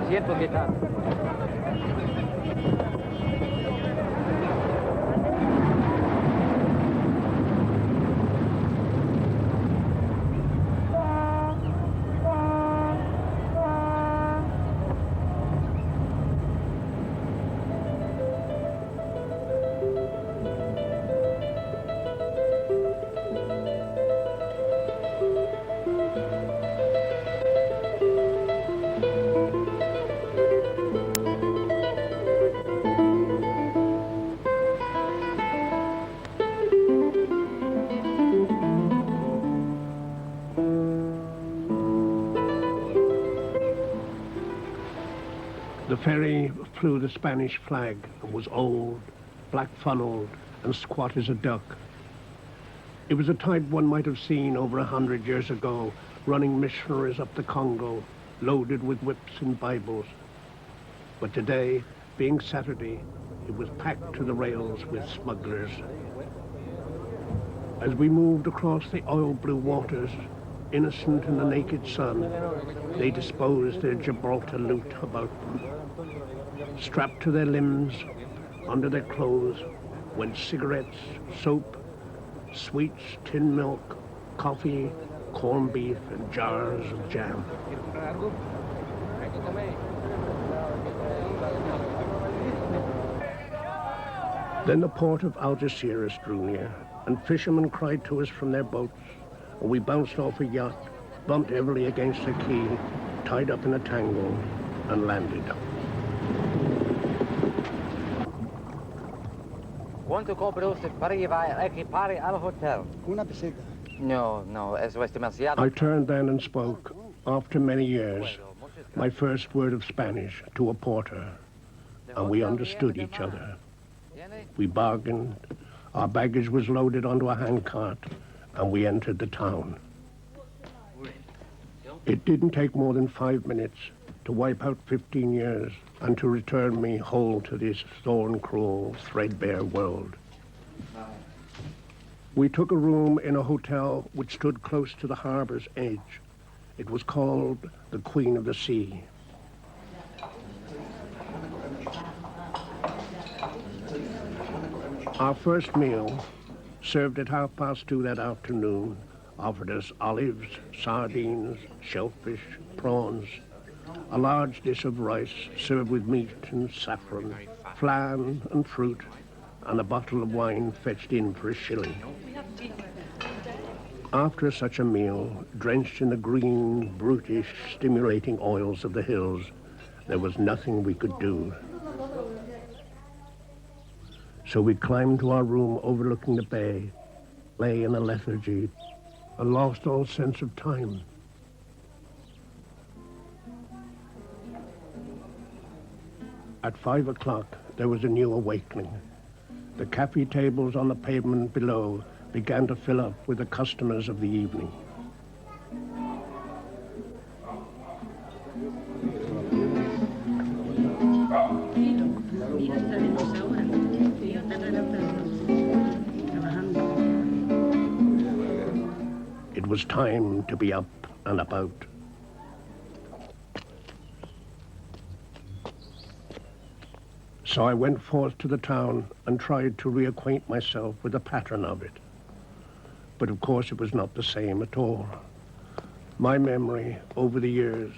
Siento que está. The ferry flew the Spanish flag and was old, black-funneled, and squat as a duck. It was a type one might have seen over 100 years ago, running missionaries up the Congo, loaded with whips and Bibles. But today, being Saturday, it was packed to the rails with smugglers. As we moved across the oil-blue waters, innocent in the naked sun, they disposed their Gibraltar loot about them. Strapped to their limbs, under their clothes, went cigarettes, soap, sweets, tin milk, coffee, corned beef, and jars of jam. Then the port of Algeciras drew near, and fishermen cried to us from their boats, and we bounced off a yacht, bumped heavily against a quay, tied up in a tangle, and landed. ¿Cuánto cobra usted para llevar el equipaje al hotel? Una peseta. No, eso es demasiado. I turned then and spoke, after many years, my first word of Spanish to a porter, and we understood each other. We bargained, our baggage was loaded onto a handcart, and we entered the town. It didn't take more than 5 minutes to wipe out 15 years and to return me whole to this thorn-cruel, threadbare world. We took a room in a hotel which stood close to the harbor's edge. It was called the Queen of the Sea. Our first meal, served at 2:30 that afternoon, offered us olives, sardines, shellfish, prawns, a large dish of rice served with meat and saffron, flan and fruit, and a bottle of wine fetched in for a shilling. After such a meal, drenched in the green, brutish, stimulating oils of the hills, there was nothing we could do. So we climbed to our room overlooking the bay, lay in a lethargy, and lost all sense of time. At 5 o'clock, there was a new awakening. The cafe tables on the pavement below began to fill up with the customers of the evening. It was time to be up and about. So I went forth to the town and tried to reacquaint myself with the pattern of it. But of course it was not the same at all. My memory, over the years,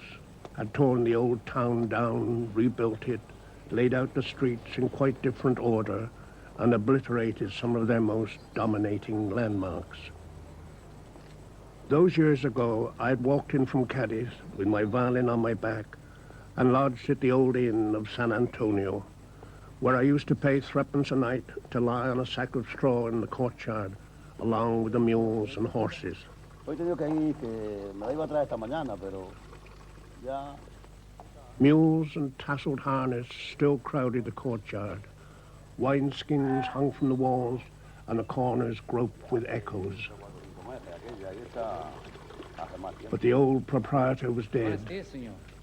had torn the old town down, rebuilt it, laid out the streets in quite different order, and obliterated some of their most dominating landmarks. Those years ago, I'd walked in from Cadiz with my violin on my back and lodged at the old inn of San Antonio, where I used to pay 3d a night to lie on a sack of straw in the courtyard, along with the mules and horses. Mules and tasseled harness still crowded the courtyard. Wineskins hung from the walls, and the corners groped with echoes. But the old proprietor was dead,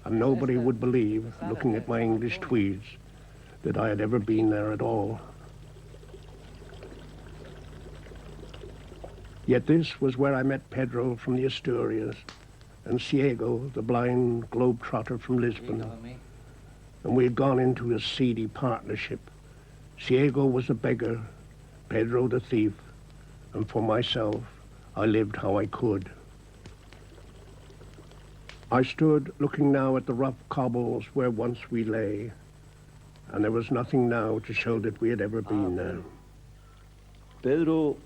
and nobody would believe, looking at my English tweeds, that I had ever been there at all. Yet this was where I met Pedro from the Asturias, and Ciego, the blind globetrotter from Lisbon, and we had gone into a seedy partnership. Ciego was a beggar, Pedro the thief, and for myself, I lived how I could. I stood looking now at the rough cobbles where once we lay, and there was nothing now to show that we had ever been there. Pedro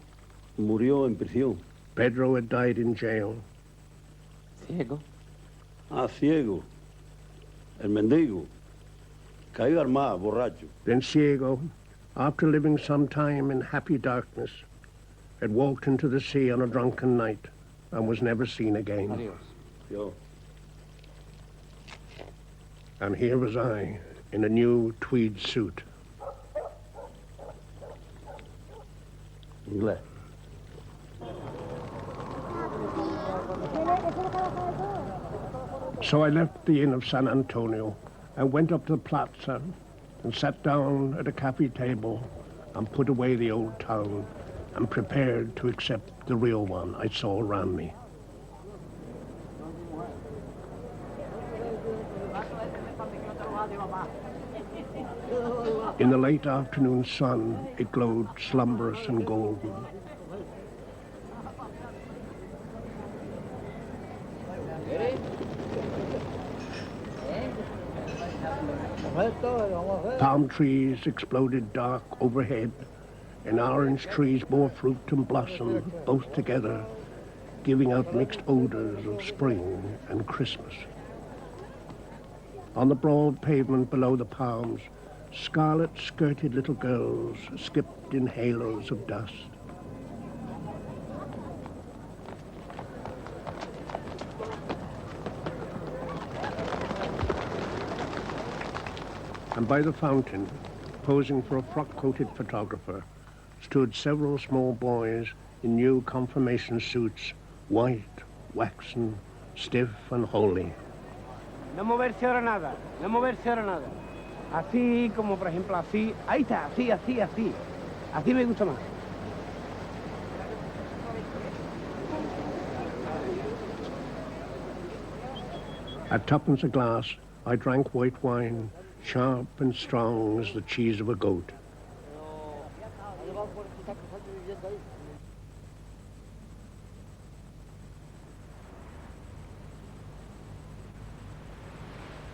murió en prisión. Pedro had died in jail. Ciego. Ciego. El mendigo. Caído armado, borracho. Then Ciego, after living some time in happy darkness, had walked into the sea on a drunken night and was never seen again. Adios. Yo. And here was I, in a new tweed suit. Inglés. So I left the inn of San Antonio and went up to the plaza and sat down at a cafe table and put away the old town and prepared to accept the real one I saw around me. In the late afternoon sun, it glowed slumberous and golden. Palm trees exploded dark overhead, and orange trees bore fruit and blossom, both together, giving out mixed odors of spring and Christmas. On the broad pavement below the palms, scarlet-skirted little girls skipped in halos of dust. And by the fountain, posing for a frock-coated photographer, stood several small boys in new confirmation suits, white, waxen, stiff and holy. No moverse ahora nada, no moverse ahora nada. Así como, por ejemplo, así. Ahí está, así, así, así. Así me gusta más. At tuppence a glass, I drank white wine, sharp and strong as the cheese of a goat.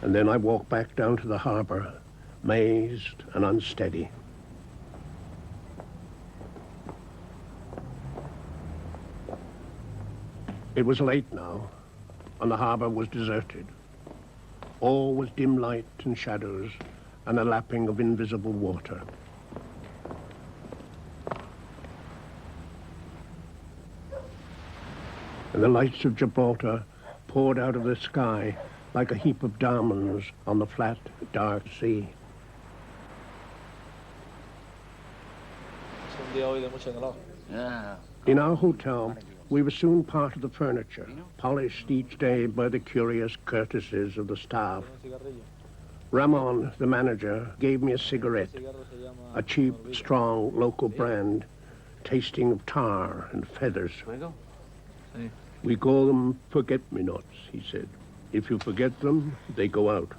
And then I walked back down to the harbor, mazed and unsteady. It was late now, and the harbor was deserted. All was dim light and shadows and a lapping of invisible water. And the lights of Gibraltar poured out of the sky like a heap of diamonds on the flat, dark sea. In our hotel, we were soon part of the furniture, polished each day by the curious courtesies of the staff. Ramon, the manager, gave me a cigarette, a cheap, strong local brand, tasting of tar and feathers. We call them forget-me-nots, he said. If you forget them, they go out.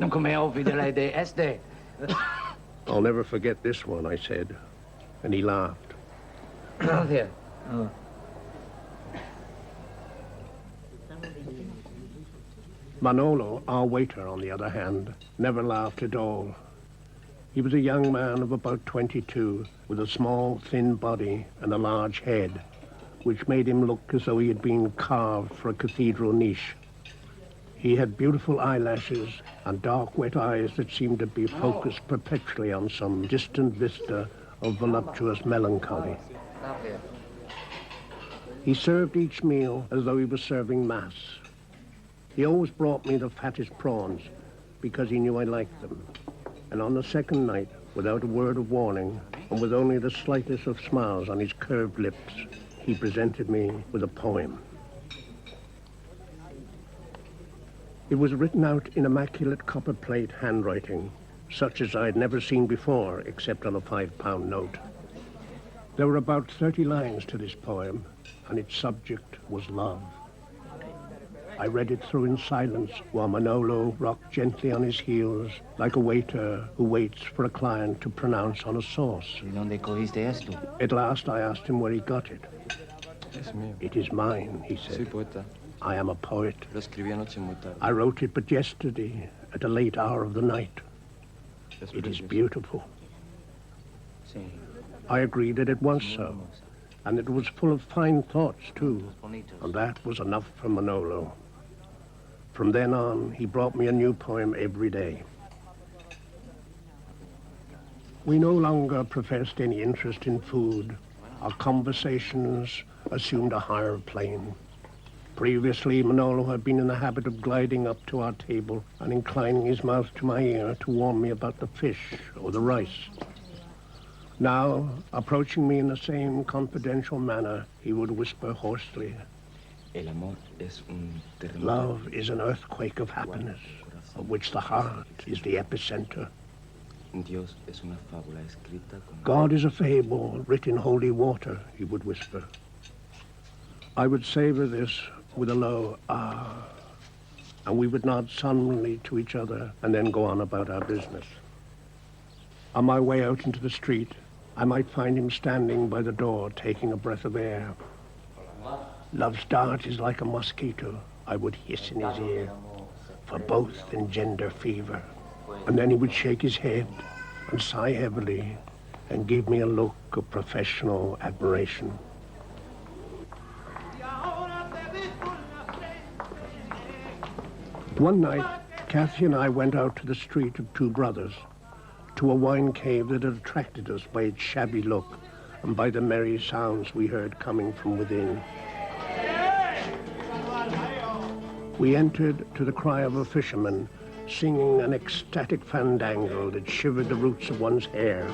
Nunca me olvidaré de este. I'll never forget this one, I said, and he laughed. Gracias. Manolo, our waiter, on the other hand, never laughed at all. He was a young man of about 22, with a small, thin body and a large head, which made him look as though he had been carved for a cathedral niche. He had beautiful eyelashes and dark, wet eyes that seemed to be focused perpetually on some distant vista of voluptuous melancholy. He served each meal as though he was serving mass. He always brought me the fattest prawns because he knew I liked them. And on the second night, without a word of warning, and with only the slightest of smiles on his curved lips, he presented me with a poem. It was written out in immaculate copperplate handwriting, such as I had never seen before except on a £5 note. There were about 30 lines to this poem, and its subject was love. I read it through in silence while Manolo rocked gently on his heels like a waiter who waits for a client to pronounce on a sauce. ¿Y dónde cogiste esto? At last I asked him where he got it. Es mío. It is mine, he Soy said. poeta. I am a poet. Lo escribí anoche muy tarde. I wrote it but yesterday at a late hour of the night. Es It is precioso. beautiful. Sí. I agreed that it was so, and it was full of fine thoughts too, Bonitos. and that was enough for Manolo. From then on, he brought me a new poem every day. We no longer professed any interest in food. Our conversations assumed a higher plane. Previously, Manolo had been in the habit of gliding up to our table and inclining his mouth to my ear to warn me about the fish or the rice. Now, approaching me in the same confidential manner, he would whisper hoarsely, El amor es un terremoto. "Love is an earthquake of happiness, of which the heart is the epicenter. Dios es una fábula escrita con... God is a fable writ in holy water," he would whisper. I would savor this with a low ah, and we would nod solemnly to each other and then go on about our business. On my way out into the street, I might find him standing by the door taking a breath of air. "Love's dart is like a mosquito," I would hiss in his ear, "for both engender fever." And then he would shake his head and sigh heavily and give me a look of professional admiration. One night, Kathy and I went out to the Street of Two Brothers, to a wine cave that had attracted us by its shabby look and by the merry sounds we heard coming from within. We entered to the cry of a fisherman, singing an ecstatic fandango that shivered the roots of one's hair.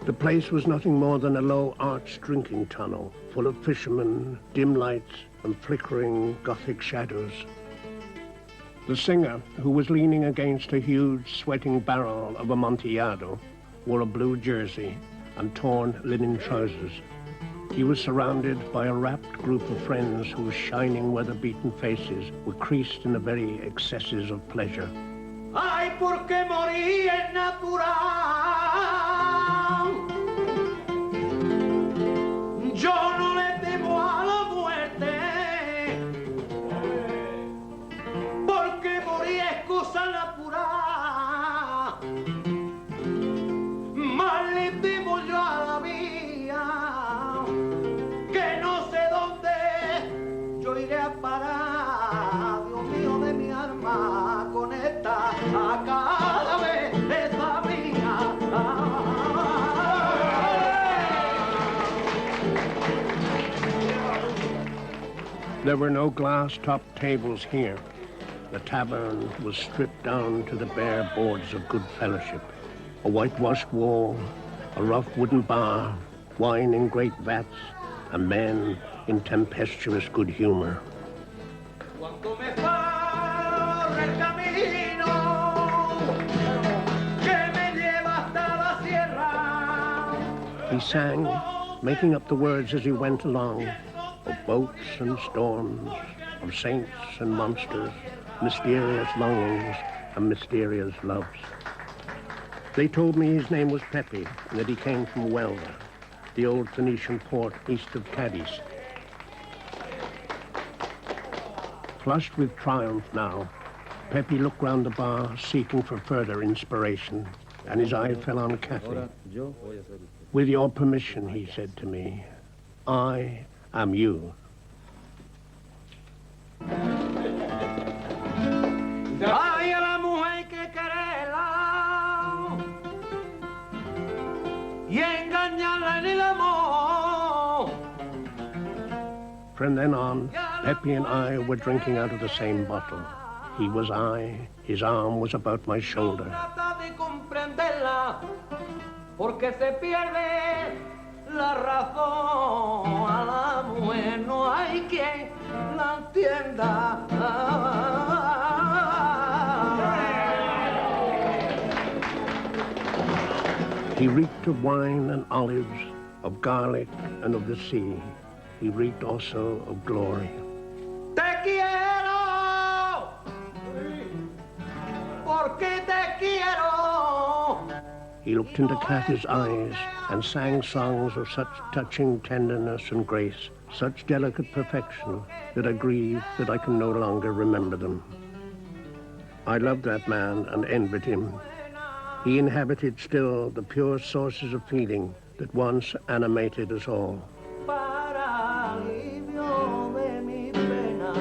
The place was nothing more than a low arched drinking tunnel, full of fishermen, dim lights, and flickering Gothic shadows. The singer, who was leaning against a huge sweating barrel of Amontillado, wore a blue jersey and torn linen trousers. He was surrounded by a rapt group of friends whose shining, weather-beaten faces were creased in the very excesses of pleasure. Ay, porque morir es natural. Yo no le temo a la muerte, porque morir es cosa natural. Más le temo yo a la vida, que no sé dónde yo iré a parar. Dios mío de mi alma, con esta a cada vez esa mía. There were no glass-topped tables here. The tavern was stripped down to the bare boards of good fellowship. A whitewashed wall, a rough wooden bar, wine in great vats, and men in tempestuous good humor. Cuando me barre el camino que me lleva hasta la sierra. He sang, making up the words as he went along, of boats and storms, of saints and monsters, mysterious longings and mysterious loves. They told me his name was Pepe and that he came from Huelva, the old Phoenician port east of Cadiz. Flushed with triumph now, Pepe looked round the bar, seeking for further inspiration, and his eye fell on Kathy. "With your permission," he said to me, "I am you." Ay, a la mujer que quererla y engañarla en el amor. From then on, Pepe and I were drinking out of the same bottle. He was I, his arm was about my shoulder. Trata de comprenderla porque se pierde la razón. A la mujer no hay quien la entienda. He reeked of wine and olives, of garlic and of the sea. He reeked also of glory. Te quiero, porque te quiero. He looked into Kathy's eyes and sang songs of such touching tenderness and grace, such delicate perfection, that I grieve that I can no longer remember them. I loved that man and envied him. He inhabited still the pure sources of feeling that once animated us all. Para alivio de mi pena.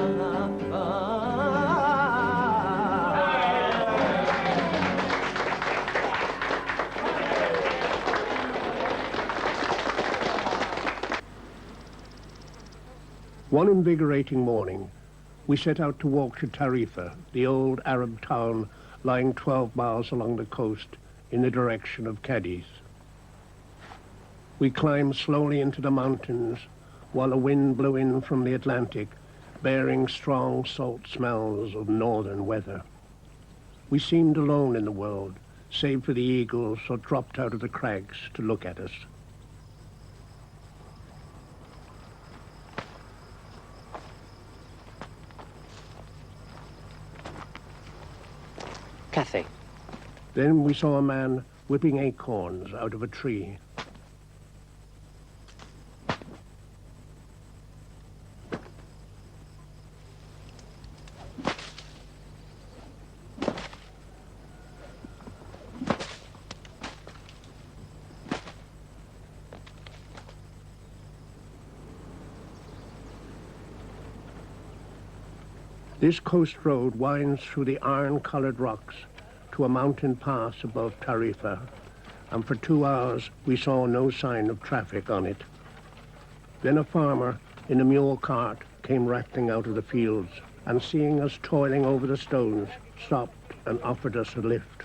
One invigorating morning, we set out to walk to Tarifa, the old Arab town lying 12 miles along the coast in the direction of Cadiz. We climbed slowly into the mountains while a wind blew in from the Atlantic, bearing strong salt smells of northern weather. We seemed alone in the world, save for the eagles that dropped out of the crags to look at us. Kathy. Then we saw a man whipping acorns out of a tree. This coast road winds through the iron-colored rocks to a mountain pass above Tarifa, and for 2 hours we saw no sign of traffic on it. Then a farmer in a mule cart came rattling out of the fields, and seeing us toiling over the stones, stopped and offered us a lift.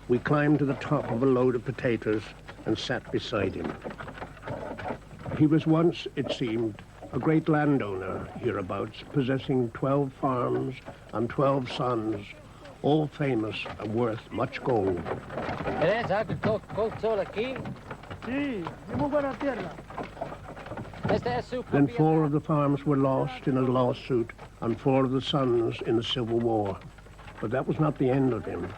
We climbed to the top of a load of potatoes and sat beside him. He was once, it seemed, a great landowner hereabouts, possessing 12 farms and 12 sons, all famous and worth much gold. ¿Eres agricultor aquí? Sí, de muy buena tierra. Este es su Then propiedad. 4 of the farms were lost in a lawsuit and 4 of the sons in the Civil War. But that was not the end of him.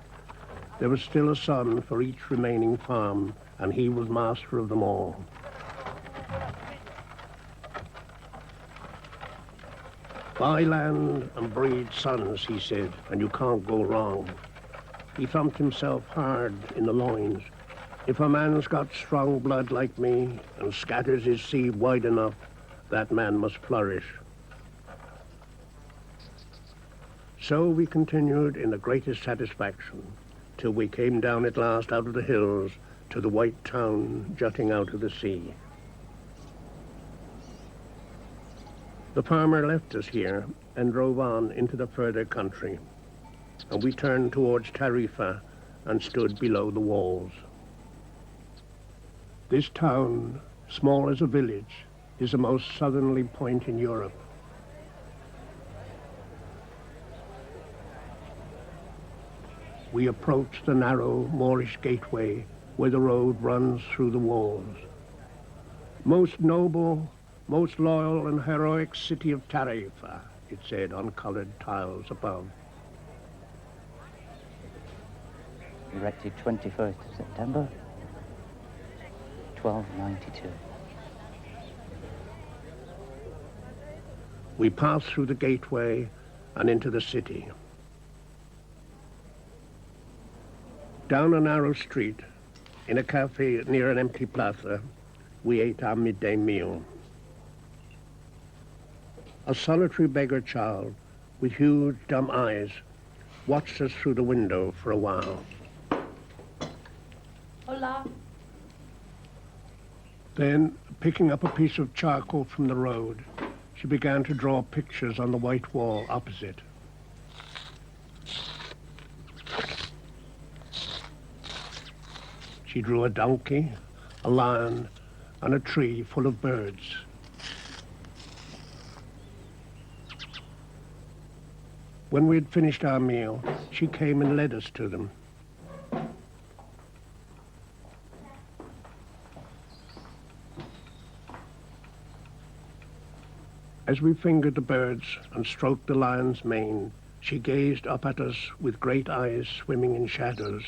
There was still a son for each remaining farm, and he was master of them all. Buy land and breed sons, he said, and you can't go wrong. He thumped himself hard in the loins. If a man's got strong blood like me and scatters his seed wide enough, that man must flourish. So we continued in the greatest satisfaction till we came down at last out of the hills to the white town jutting out of the sea. The farmer left us here and drove on into the further country, and we turned towards Tarifa and stood below the walls. This town, small as a village, is the most southerly point in Europe. We approached the narrow Moorish gateway where the road runs through the walls. Most noble, most loyal and heroic city of Tarifa, it said on colored tiles above. Erected 21st of September, 1292. We passed through the gateway and into the city. Down a narrow street, in a cafe near an empty plaza, we ate our midday meal. A solitary beggar child with huge dumb eyes watched us through the window for a while. Hola. Then, picking up a piece of charcoal from the road, she began to draw pictures on the white wall opposite. She drew a donkey, a lion, and a tree full of birds. When we had finished our meal, she came and led us to them. As we fingered the birds and stroked the lion's mane, she gazed up at us with great eyes swimming in shadows.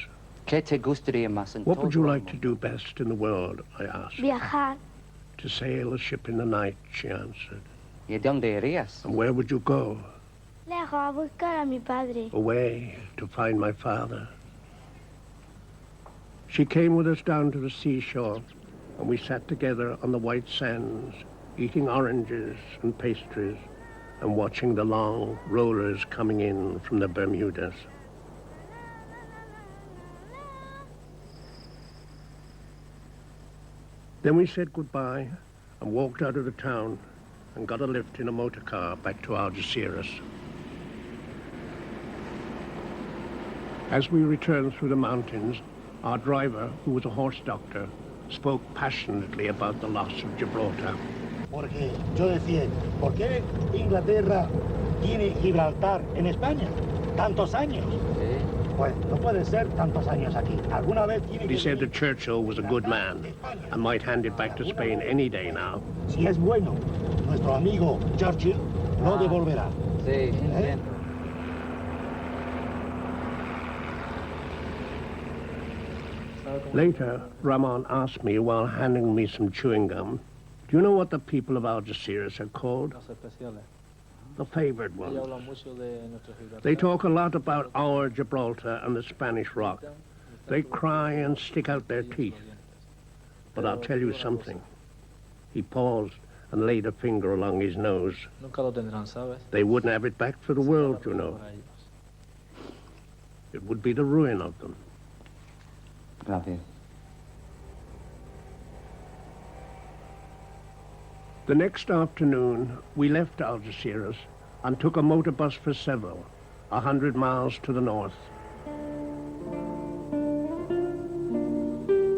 ¿Qué te gustaría más en What would you todo el like to do best in the world? I asked. Viajar. To sail a ship in the night, she answered. ¿Y dónde irías? And where would you go? Lejos a buscar a mi padre. Away to find my father. She came with us down to the seashore, and we sat together on the white sands, eating oranges and pastries, and watching the long rollers coming in from the Bermudas. Then we said goodbye and walked out of the town and got a lift in a motor car back to Algeciras. As we returned through the mountains, our driver, who was a horse doctor, spoke passionately about the loss of Gibraltar. Porque yo decía, ¿por qué Inglaterra tiene Gibraltar en España? Tantos años. Pues no puede ser tantos años aquí. Alguna vez tiene He que said that Churchill was a good man and might hand it back to Spain any day now. Si es bueno, nuestro amigo Churchill lo devolverá. Sí, entiendo. Later, Ramon asked me while handing me some chewing gum, do you know what the people of Algeciras are called? The favored ones. They talk a lot about our Gibraltar and the Spanish Rock. They cry and stick out their teeth. But I'll tell you something. He paused and laid a finger along his nose. They wouldn't have it back for the world, you know. It would be the ruin of them. Gracias. The next afternoon, we left Algeciras and took a motor bus for Seville, 100 miles to the north.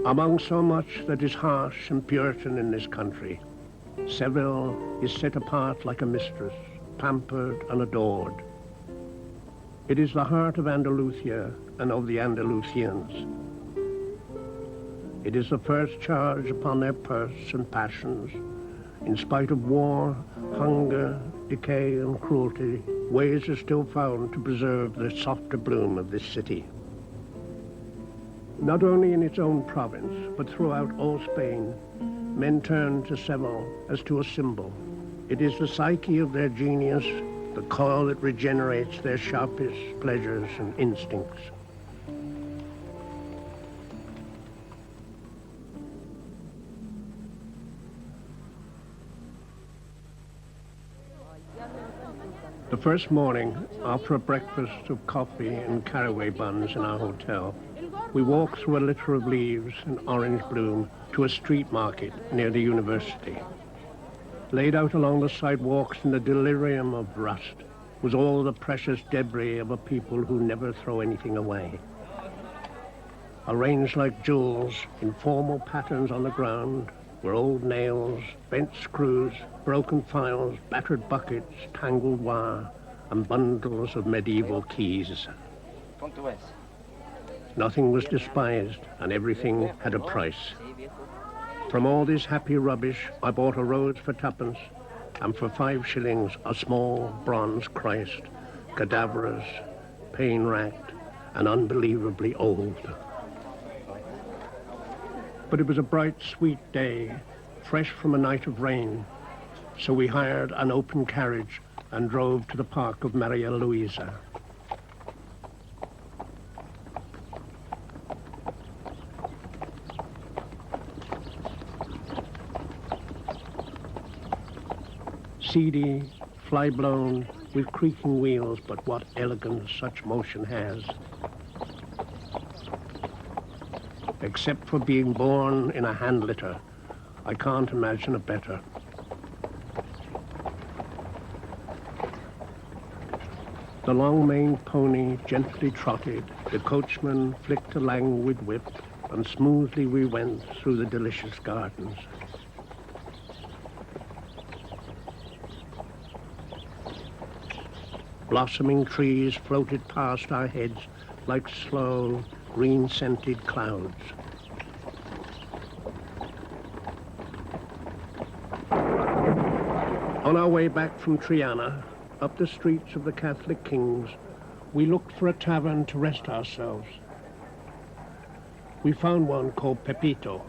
Among so much that is harsh and Puritan in this country, Seville is set apart like a mistress, pampered and adored. It is the heart of Andalusia and of the Andalusians. It is the first charge upon their purse and passions. In spite of war, hunger, decay, and cruelty, ways are still found to preserve the softer bloom of this city. Not only in its own province, but throughout all Spain, men turn to Seville as to a symbol. It is the psyche of their genius, the coil that regenerates their sharpest pleasures and instincts. The first morning, after a breakfast of coffee and caraway buns in our hotel, we walked through a litter of leaves and orange bloom to a street market near the university. Laid out along the sidewalks in the delirium of rust was all the precious debris of a people who never throw anything away. Arranged like jewels in formal patterns on the ground were old nails, bent screws, broken files, battered buckets, tangled wire, and bundles of medieval keys. Nothing was despised, and everything had a price. From all this happy rubbish, I bought a rose for 2pence, and for 5 shillings, a small bronze Christ, cadaverous, pain-racked, and unbelievably old. But it was a bright, sweet day, fresh from a night of rain, so we hired an open carriage and drove to the park of Maria Luisa. Seedy, fly-blown, with creaking wheels, but what elegance such motion has. Except for being born in a hand litter, I can't imagine a better. The long-maned pony gently trotted, the coachman flicked a languid whip, and smoothly we went through the delicious gardens. Blossoming trees floated past our heads like slow, green-scented clouds. On our way back from Triana, up the streets of the Catholic kings, we looked for a tavern to rest ourselves. We found one called Pepito.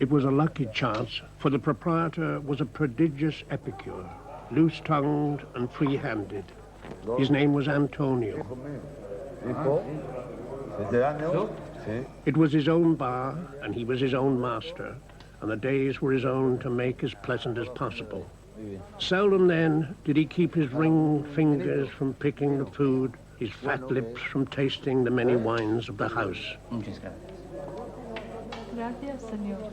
It was a lucky chance, for the proprietor was a prodigious epicure, loose-tongued and free-handed. His name was Antonio. It was his own bar, and he was his own master, and the days were his own to make as pleasant as possible. Seldom then did he keep his ringed fingers from picking the food, his fat lips from tasting the many wines of the house. Gracias, señor.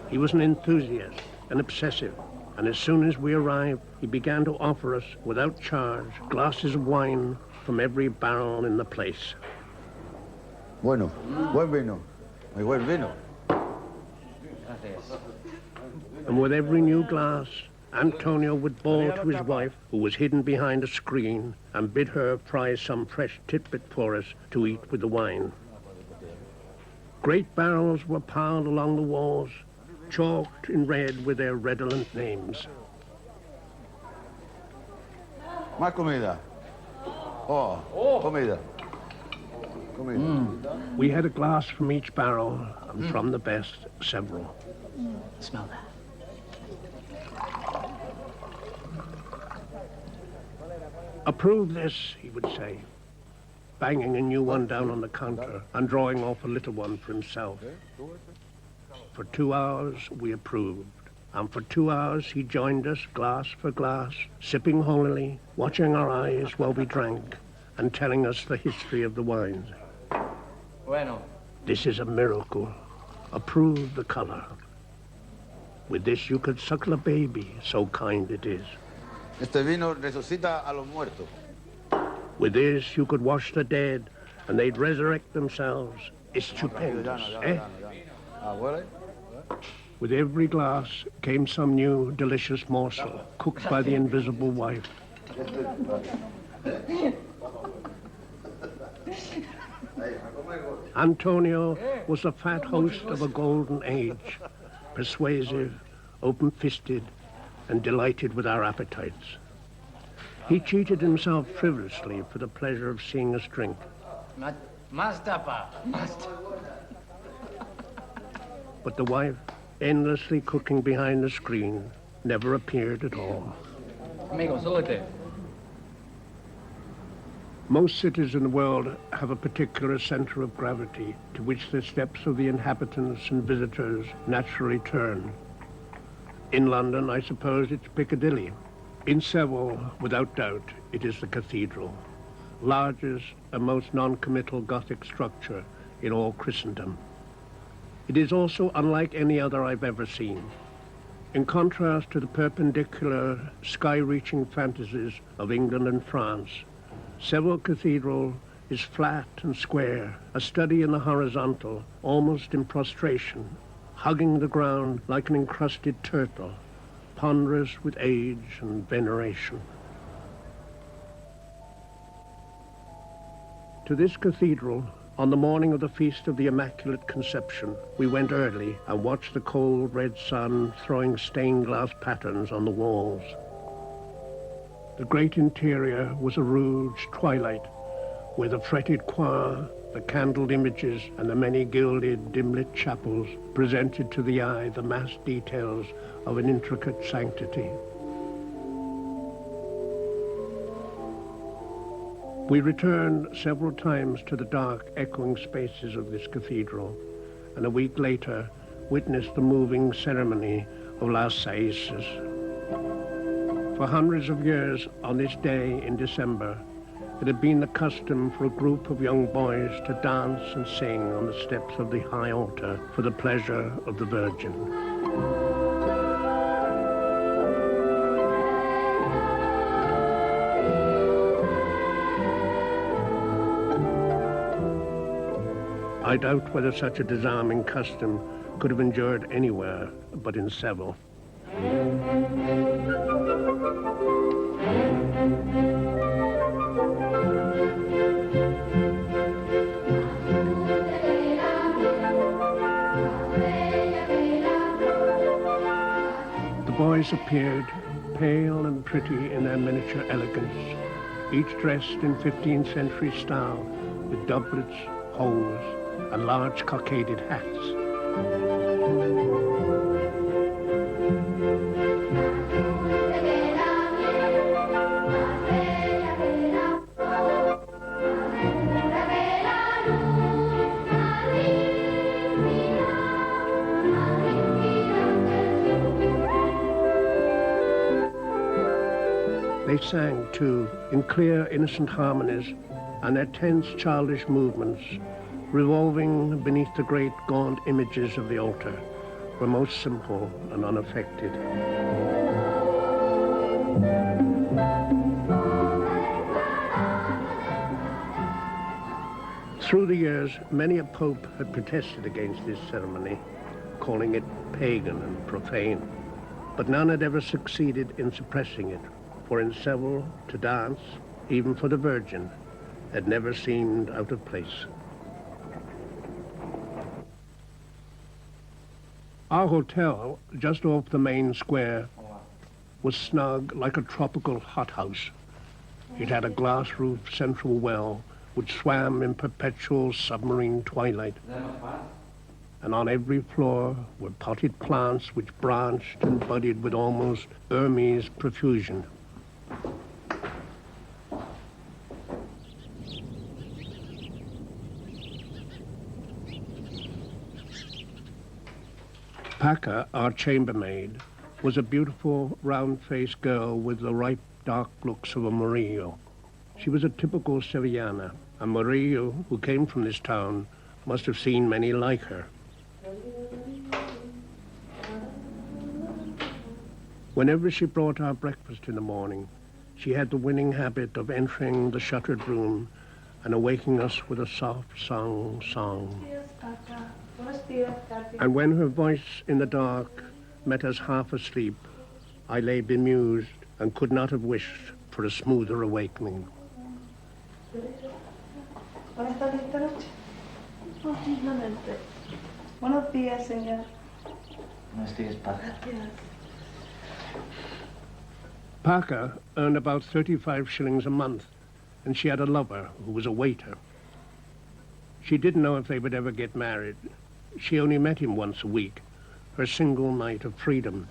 He was an enthusiast, an obsessive, and as soon as we arrived, he began to offer us, without charge, glasses of wine from every barrel in the place. Bueno, buen vino, muy buen vino. And with every new glass, Antonio would bawl to his wife, who was hidden behind a screen, and bid her fry some fresh titbit for us to eat with the wine. Great barrels were piled along the walls, chalked in red with their redolent names. Más comida. Oh, comida. We had a glass from each barrel, and from the best, several. Smell that. Approve this, he would say, banging a new one down on the counter and drawing off a little one for himself. For 2 hours, we approved. And for 2 hours, he joined us glass for glass, sipping holily, watching our eyes while we drank, and telling us the history of the wines. Bueno. This is a miracle. Approve the color. With this, you could suckle a baby, so kind it is. Este vino resucita a los muertos. With this, you could wash the dead, and they'd resurrect themselves. It's stupendous, eh? With every glass came some new, delicious morsel, cooked by the invisible wife. Antonio was the fat host of a golden age, persuasive, open-fisted, and delighted with our appetites. He cheated himself frivolously for the pleasure of seeing us drink. But the wife, endlessly cooking behind the screen, never appeared at all. Amigo, súbete. Most cities in the world have a particular center of gravity to which the steps of the inhabitants and visitors naturally turn. In London, I suppose it's Piccadilly. In Seville, without doubt, it is the cathedral, largest and most non-committal Gothic structure in all Christendom. It is also unlike any other I've ever seen. In contrast to the perpendicular, sky-reaching fantasies of England and France, Seville Cathedral is flat and square, a study in the horizontal, almost in prostration, hugging the ground like an encrusted turtle, ponderous with age and veneration. To this cathedral, on the morning of the Feast of the Immaculate Conception, we went early and watched the cold red sun throwing stained glass patterns on the walls. The great interior was a rouged twilight, where the fretted choir, the candled images, and the many gilded, dim-lit chapels presented to the eye the massed details of an intricate sanctity. We returned several times to the dark, echoing spaces of this cathedral, and a week later witnessed the moving ceremony of Las Saises. For hundreds of years, on this day in December, it had been the custom for a group of young boys to dance and sing on the steps of the high altar for the pleasure of the Virgin. I doubt whether such a disarming custom could have endured anywhere but in Seville. The boys appeared, pale and pretty in their miniature elegance, each dressed in 15th century style, with doublets, hose, and large cockaded hats. They sang, too, in clear, innocent harmonies, and their tense, childish movements, revolving beneath the great, gaunt images of the altar, were most simple and unaffected. Through the years, many a pope had protested against this ceremony, calling it pagan and profane, but none had ever succeeded in suppressing it. For in Seville, to dance, even for the Virgin, had never seemed out of place. Our hotel, just off the main square, was snug like a tropical hothouse. It had a glass-roofed central well which swam in perpetual submarine twilight. And on every floor were potted plants which branched and budded with almost Hermes profusion. Paca, our chambermaid, was a beautiful, round-faced girl with the ripe, dark looks of a Murillo. She was a typical Sevillana, and Murillo, who came from this town, must have seen many like her. Whenever she brought our breakfast in the morning, she had the winning habit of entering the shuttered room and awaking us with a soft song. And when her voice in the dark met us half asleep, I lay bemused and could not have wished for a smoother awakening. Buenos días, señor. Buenos días, Paca. Paca earned about 35 shillings a month, and she had a lover who was a waiter. She didn't know if they would ever get married. She only met him once a week, her single night of freedom.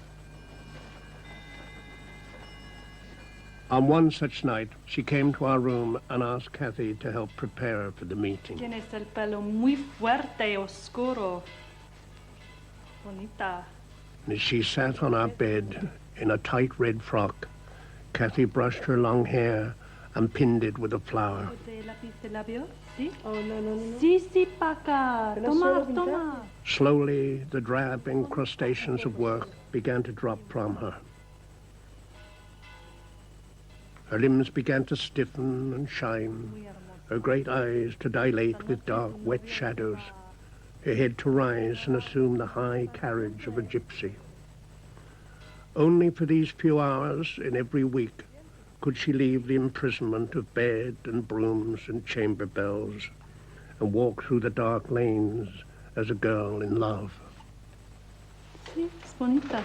On one such night, she came to our room and asked Kathy to help prepare for the meeting. Tienes el pelo muy fuerte, oscuro. Bonita. As she sat on our bed in a tight red frock, Kathy brushed her long hair and pinned it with a flower. ¿De lápiz de labio? ¿Sí? Oh, no. Sí, Paca. Toma. Slowly, the drab incrustations of work began to drop from her. Her limbs began to stiffen and shine, her great eyes to dilate with dark, wet shadows, her head to rise and assume the high carriage of a gypsy. Only for these few hours in every week could she leave the imprisonment of bed and brooms and chamber bells and walk through the dark lanes as a girl in love. Sí, es bonita.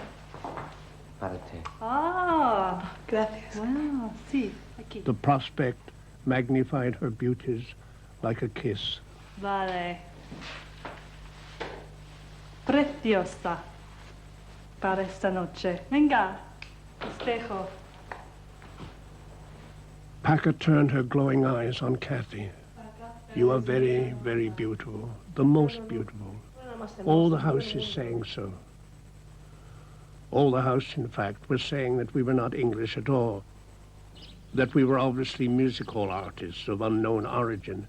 Para ti. Ah, gracias. Wow, sí, aquí. The prospect magnified her beauties like a kiss. Vale. Preciosa para esta noche. Venga, espejo. Paca turned her glowing eyes on Kathy. You are very, very beautiful, the most beautiful. All the house is saying so. All the house, in fact, was saying that we were not English at all, that we were obviously music hall artists of unknown origin.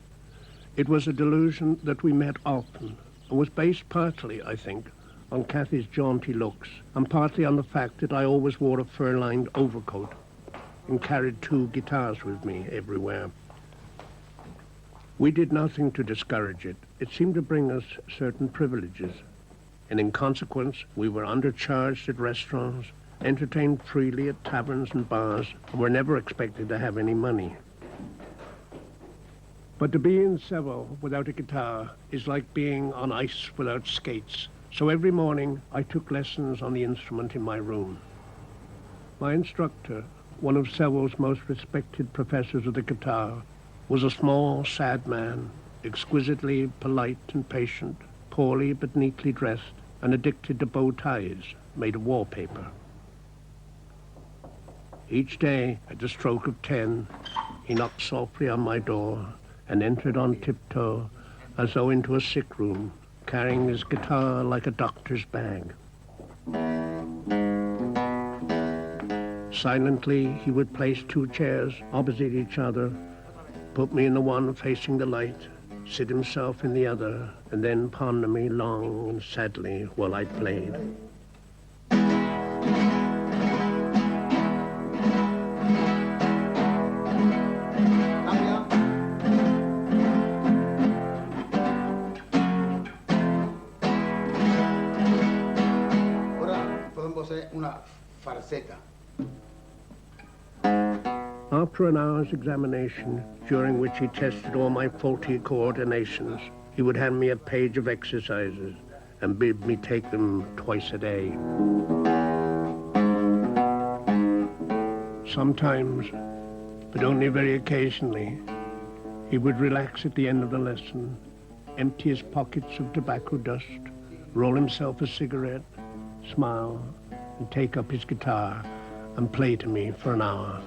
It was a delusion that we met often, and was based partly, I think, on Kathy's jaunty looks, and partly on the fact that I always wore a fur-lined overcoat and carried 2 guitars with me everywhere. We did nothing to discourage it. It seemed to bring us certain privileges, and in consequence, we were undercharged at restaurants, entertained freely at taverns and bars, and were never expected to have any money. But to be in Seville without a guitar is like being on ice without skates. So every morning, I took lessons on the instrument in my room. My instructor, one of Seville's most respected professors of the guitar, was a small, sad man, exquisitely polite and patient, poorly but neatly dressed, and addicted to bow ties made of wallpaper. Each day, at the stroke of 10, he knocked softly on my door and entered on tiptoe as though into a sick room, carrying his guitar like a doctor's bag. Silently, he would place 2 chairs opposite each other, put me in the one facing the light, sit himself in the other, and then ponder me long and sadly while I played. Una farceta. After an hour's examination, during which he tested all my faulty coordinations, he would hand me a page of exercises and bid me take them twice a day. Sometimes, but only very occasionally, he would relax at the end of the lesson, empty his pockets of tobacco dust, roll himself a cigarette, smile, and take up his guitar and play to me for an hour.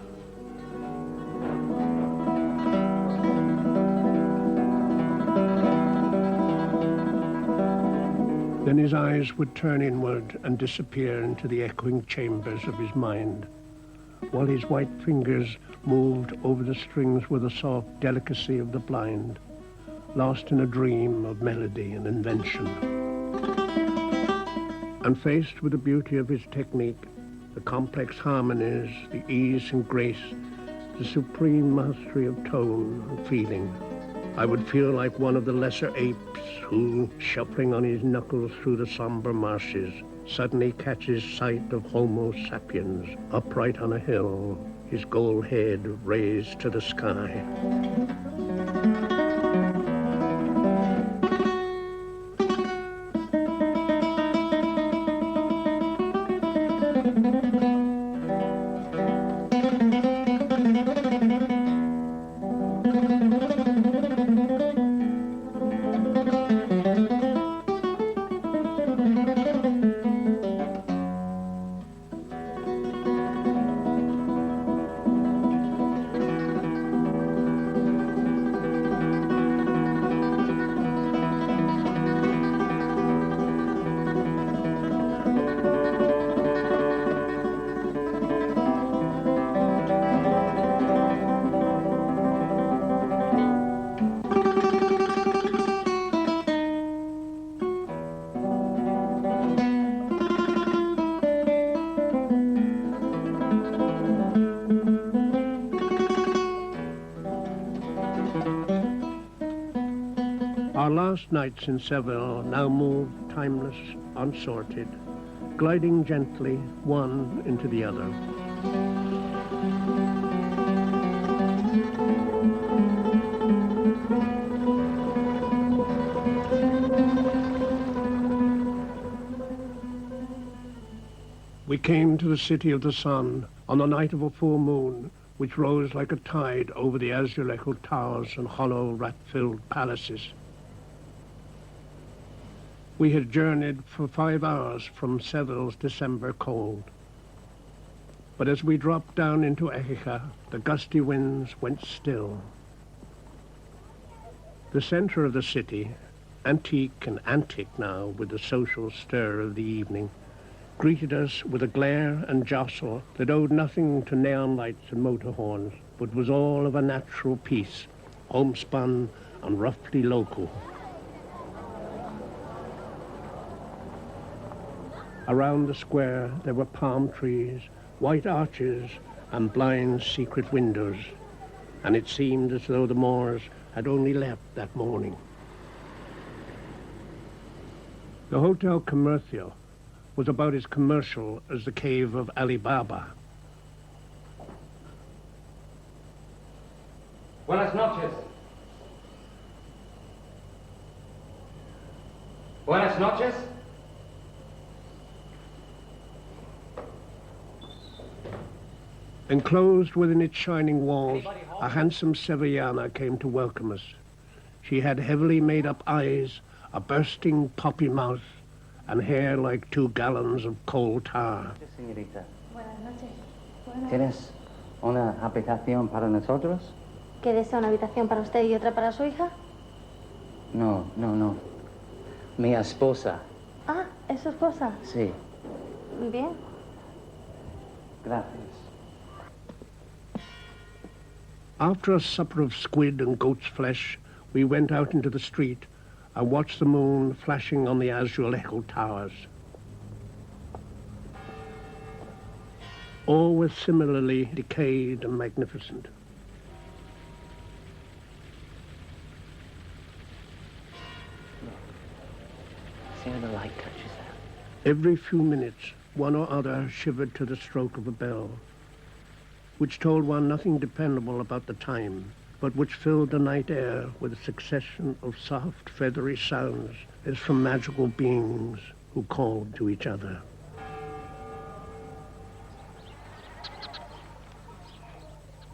Then his eyes would turn inward and disappear into the echoing chambers of his mind, while his white fingers moved over the strings with the soft delicacy of the blind, lost in a dream of melody and invention. And faced with the beauty of his technique, the complex harmonies, the ease and grace, the supreme mastery of tone and feeling, I would feel like one of the lesser apes who, shuffling on his knuckles through the somber marshes, suddenly catches sight of Homo sapiens upright on a hill, his gold head raised to the sky. Our last nights in Seville now moved timeless, unsorted, gliding gently one into the other. We came to the City of the Sun on the night of a full moon, which rose like a tide over the azure-echoed towers and hollow, rat-filled palaces. We had journeyed for 5 hours from Seville's December cold. But as we dropped down into Écija, the gusty winds went still. The center of the city, antique and antic now with the social stir of the evening, greeted us with a glare and jostle that owed nothing to neon lights and motor horns, but was all of a natural piece, homespun and roughly local. Around the square there were palm trees, white arches, and blind secret windows, and it seemed as though the Moors had only left that morning. The Hotel Comercio was about as commercial as the cave of Ali Baba. Buenas noches. Buenas noches. Enclosed within its shining walls, a handsome Sevillana came to welcome us. She had heavily made-up eyes, a bursting poppy mouth, and hair like 2 gallons of coal tar. Señorita, Buenas noches. ¿tienes una habitación para nosotros? ¿Que desea una habitación para usted y otra para su hija? No. Mi esposa. Ah, ¿es su esposa? Sí, Bien. gracias. After a supper of squid and goat's flesh, we went out into the street and watched the moon flashing on the Azulejo towers. All was similarly decayed and magnificent. See how the light catches that? Every few minutes, one or other shivered to the stroke of a bell, which told one nothing dependable about the time, but which filled the night air with a succession of soft, feathery sounds as from magical beings who called to each other.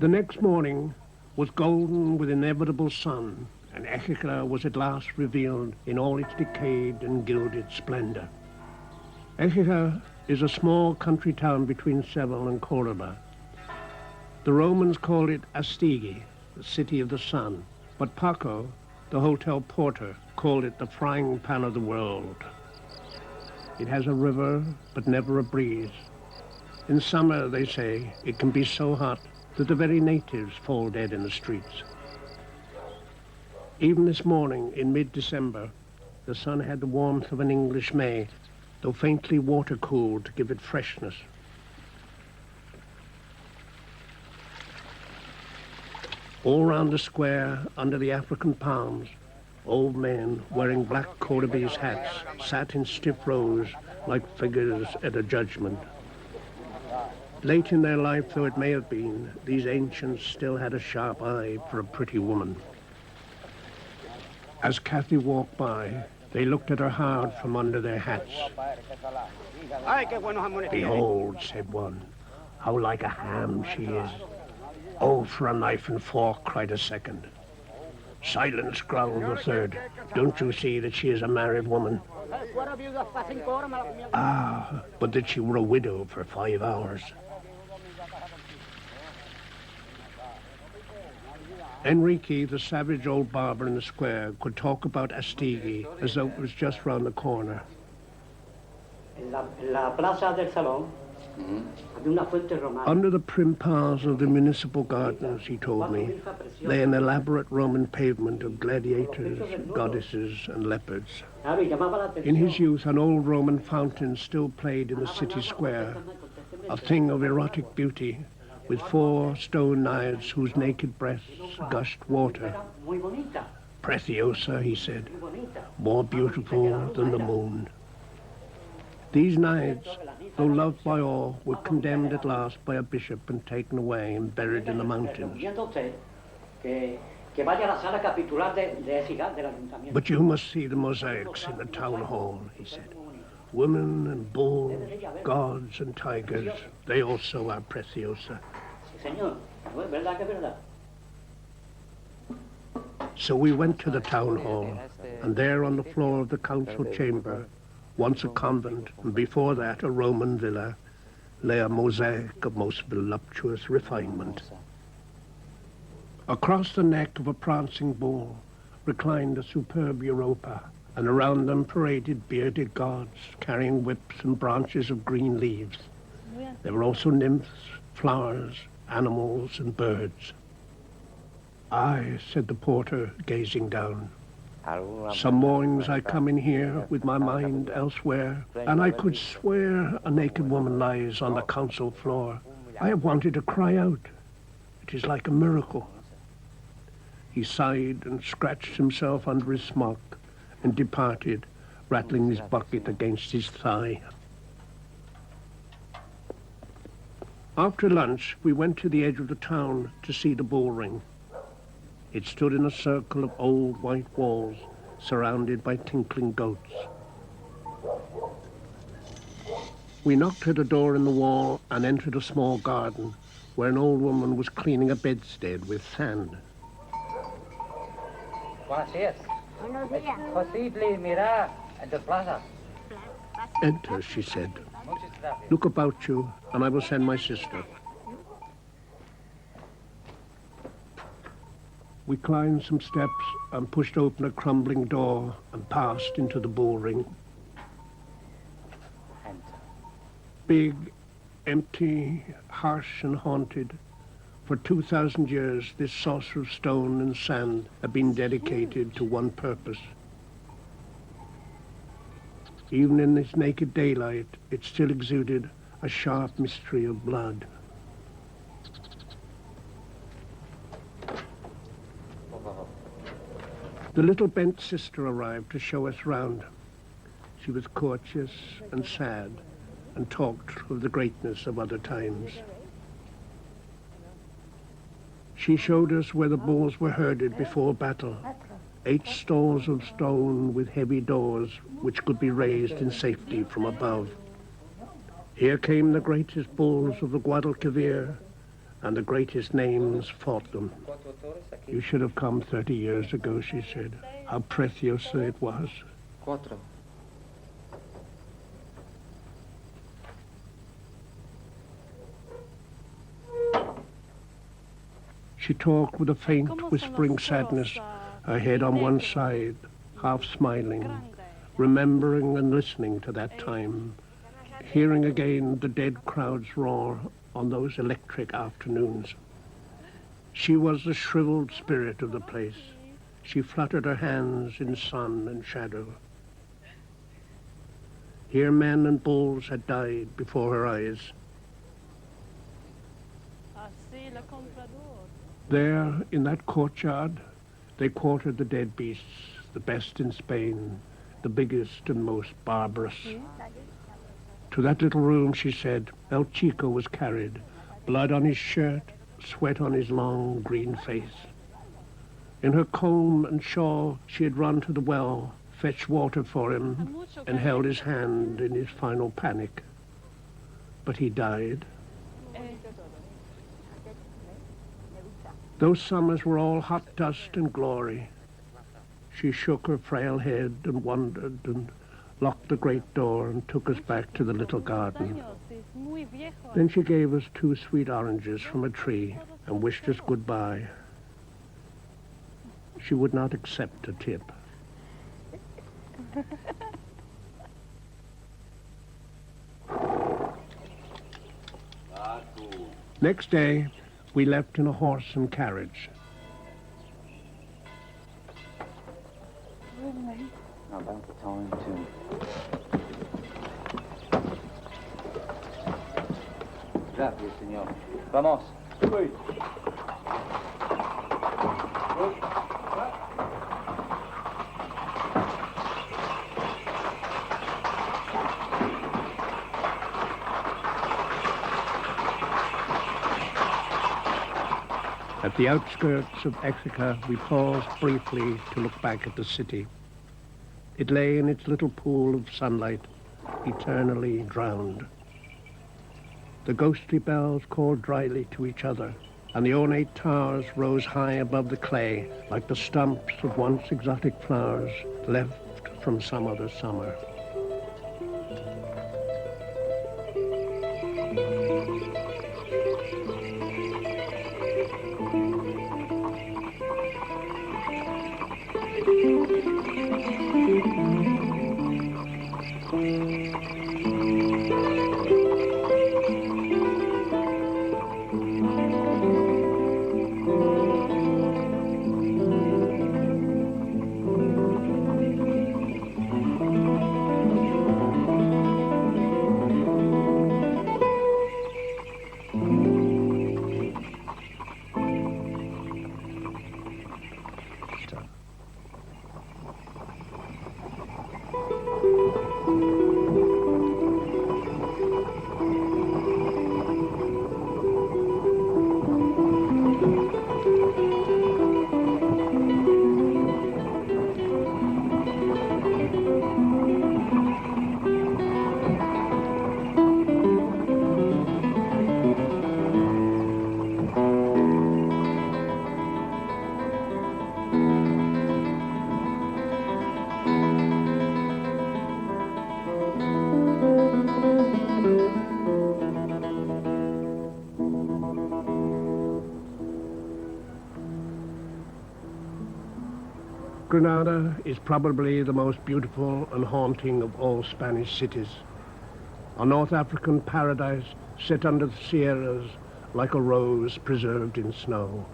The next morning was golden with inevitable sun, and Écija was at last revealed in all its decayed and gilded splendor. Écija is a small country town between Seville and Córdoba. The Romans called it Astigi, the city of the sun, but Paco, the hotel porter, called it the frying pan of the world. It has a river, but never a breeze. In summer, they say, it can be so hot that the very natives fall dead in the streets. Even this morning, in mid-December, the sun had the warmth of an English May, though faintly water-cooled to give it freshness. All round the square, under the African palms, old men wearing black Cordobese hats sat in stiff rows like figures at a judgment. Late in their life, though it may have been, these ancients still had a sharp eye for a pretty woman. As Kathy walked by, they looked at her hard from under their hats. Behold, said one, how like a ham she is. Oh, for a knife and fork, cried a second. Silence, growled the third. Don't you see that she is a married woman? Ah, but that she were a widow for 5 hours. Enrique, the savage old barber in the square, could talk about Astigi as though it was just round the corner. En la plaza del Salón, había una fuente romana. Under the prim paths of the municipal gardens, he told me, lay an elaborate Roman pavement of gladiators, goddesses, and leopards. In his youth, an old Roman fountain still played in the city square, a thing of erotic beauty, with 4 stone knives whose naked breasts gushed water. Preciosa, he said, more beautiful than the moon. These knives, though loved by all, were condemned at last by a bishop and taken away and buried in the mountains. But you must see the mosaics in the town hall, he said. Women and bulls, gods and tigers, they also are preciosa. So we went to the town hall, and there on the floor of the council chamber, once a convent, and before that a Roman villa, lay a mosaic of most voluptuous refinement. Across the neck of a prancing bull reclined a superb Europa, and around them paraded bearded gods carrying whips and branches of green leaves. There were also nymphs, flowers, animals, and birds. Aye, said the porter, gazing down. Some mornings I come in here with my mind elsewhere, and I could swear a naked woman lies on the council floor. I have wanted to cry out. It is like a miracle. He sighed and scratched himself under his smock and departed, rattling his bucket against his thigh. After lunch, we went to the edge of the town to see the bull ring. It stood in a circle of old white walls, surrounded by tinkling goats. We knocked at a door in the wall and entered a small garden where an old woman was cleaning a bedstead with sand. Buenos días. Es posible mirar en la plaza. Enter, she said. Muchas gracias. Look about you, and I will send my sister. We climbed some steps and pushed open a crumbling door and passed into the bull ring. Big, empty, harsh and haunted. For 2,000 years, this saucer of stone and sand had been dedicated to one purpose. Even in this naked daylight, it still exuded a sharp mystery of blood. The little bent sister arrived to show us round. She was courteous and sad and talked of the greatness of other times. She showed us where the bulls were herded before battle. 8 stalls of stone with heavy doors which could be raised in safety from above. Here came the greatest bulls of the Guadalquivir, and the greatest names fought them. You should have come 30 years ago, she said. How preciosa it was. Cuatro. She talked with a faint, whispering sadness, her head on one side, half smiling, remembering and listening to that time, hearing again the dead crowds roar on those electric afternoons. She was the shriveled spirit of the place. She fluttered her hands in sun and shadow. Here men and bulls had died before her eyes. There, in that courtyard, they quartered the dead beasts, the best in Spain, the biggest and most barbarous. To that little room, she said, El Chico was carried, blood on his shirt, sweat on his long green face. In her comb and shawl, she had run to the well, fetched water for him, and held his hand in his final panic. But he died. Those summers were all hot dust and glory. She shook her frail head and wondered and locked the great door and took us back to the little garden. Then she gave us 2 sweet oranges from a tree and wished us goodbye. She would not accept a tip. Next day, we left in a horse and carriage. About the time, too. Gracias, señor. Vamos. At the outskirts of Écija, we paused briefly to look back at the city. It lay in its little pool of sunlight, eternally drowned. The ghostly bells called dryly to each other, and the ornate towers rose high above the clay, like the stumps of once exotic flowers left from some other summer. Granada is probably the most beautiful and haunting of all Spanish cities. A North African paradise set under the Sierras like a rose preserved in snow.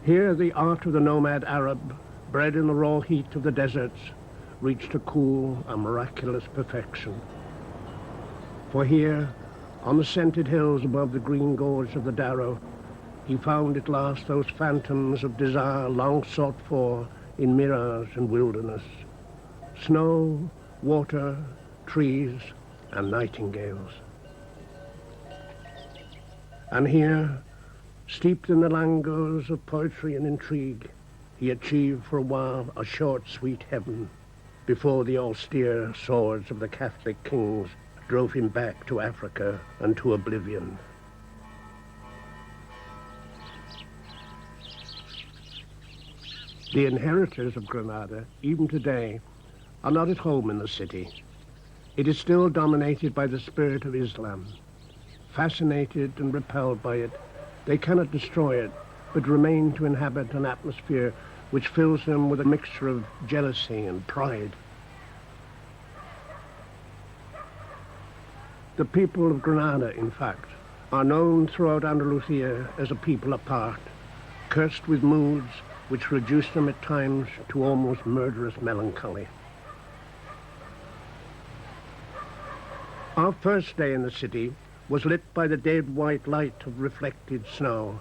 Here the art of the nomad Arab, bred in the raw heat of the deserts, reached a cool and miraculous perfection. For here, on the scented hills above the green gorge of the Darro, he found at last those phantoms of desire long sought for in mirage and wilderness. Snow, water, trees, and nightingales. And here, steeped in the languors of poetry and intrigue, he achieved for a while a short, sweet heaven before the austere swords of the Catholic kings drove him back to Africa and to oblivion. The inheritors of Granada, even today, are not at home in the city. It is still dominated by the spirit of Islam. Fascinated and repelled by it, they cannot destroy it, but remain to inhabit an atmosphere which fills them with a mixture of jealousy and pride. The people of Granada, in fact, are known throughout Andalusia as a people apart, cursed with moods which reduce them at times to almost murderous melancholy. Our first day in the city was lit by the dead white light of reflected snow,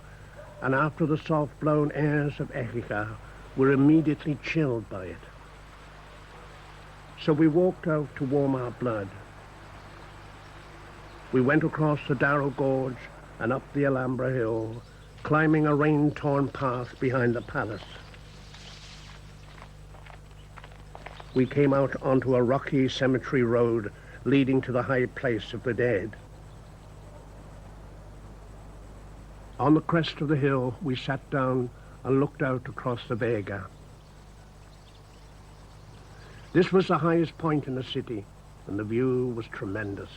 and after the soft-blown airs of Écija, were immediately chilled by it. So we walked out to warm our blood. We went across the Darro Gorge and up the Alhambra Hill, climbing a rain-torn path behind the palace. We came out onto a rocky cemetery road leading to the high place of the dead. On the crest of the hill, we sat down and looked out across the Vega. This was the highest point in the city, and the view was tremendous.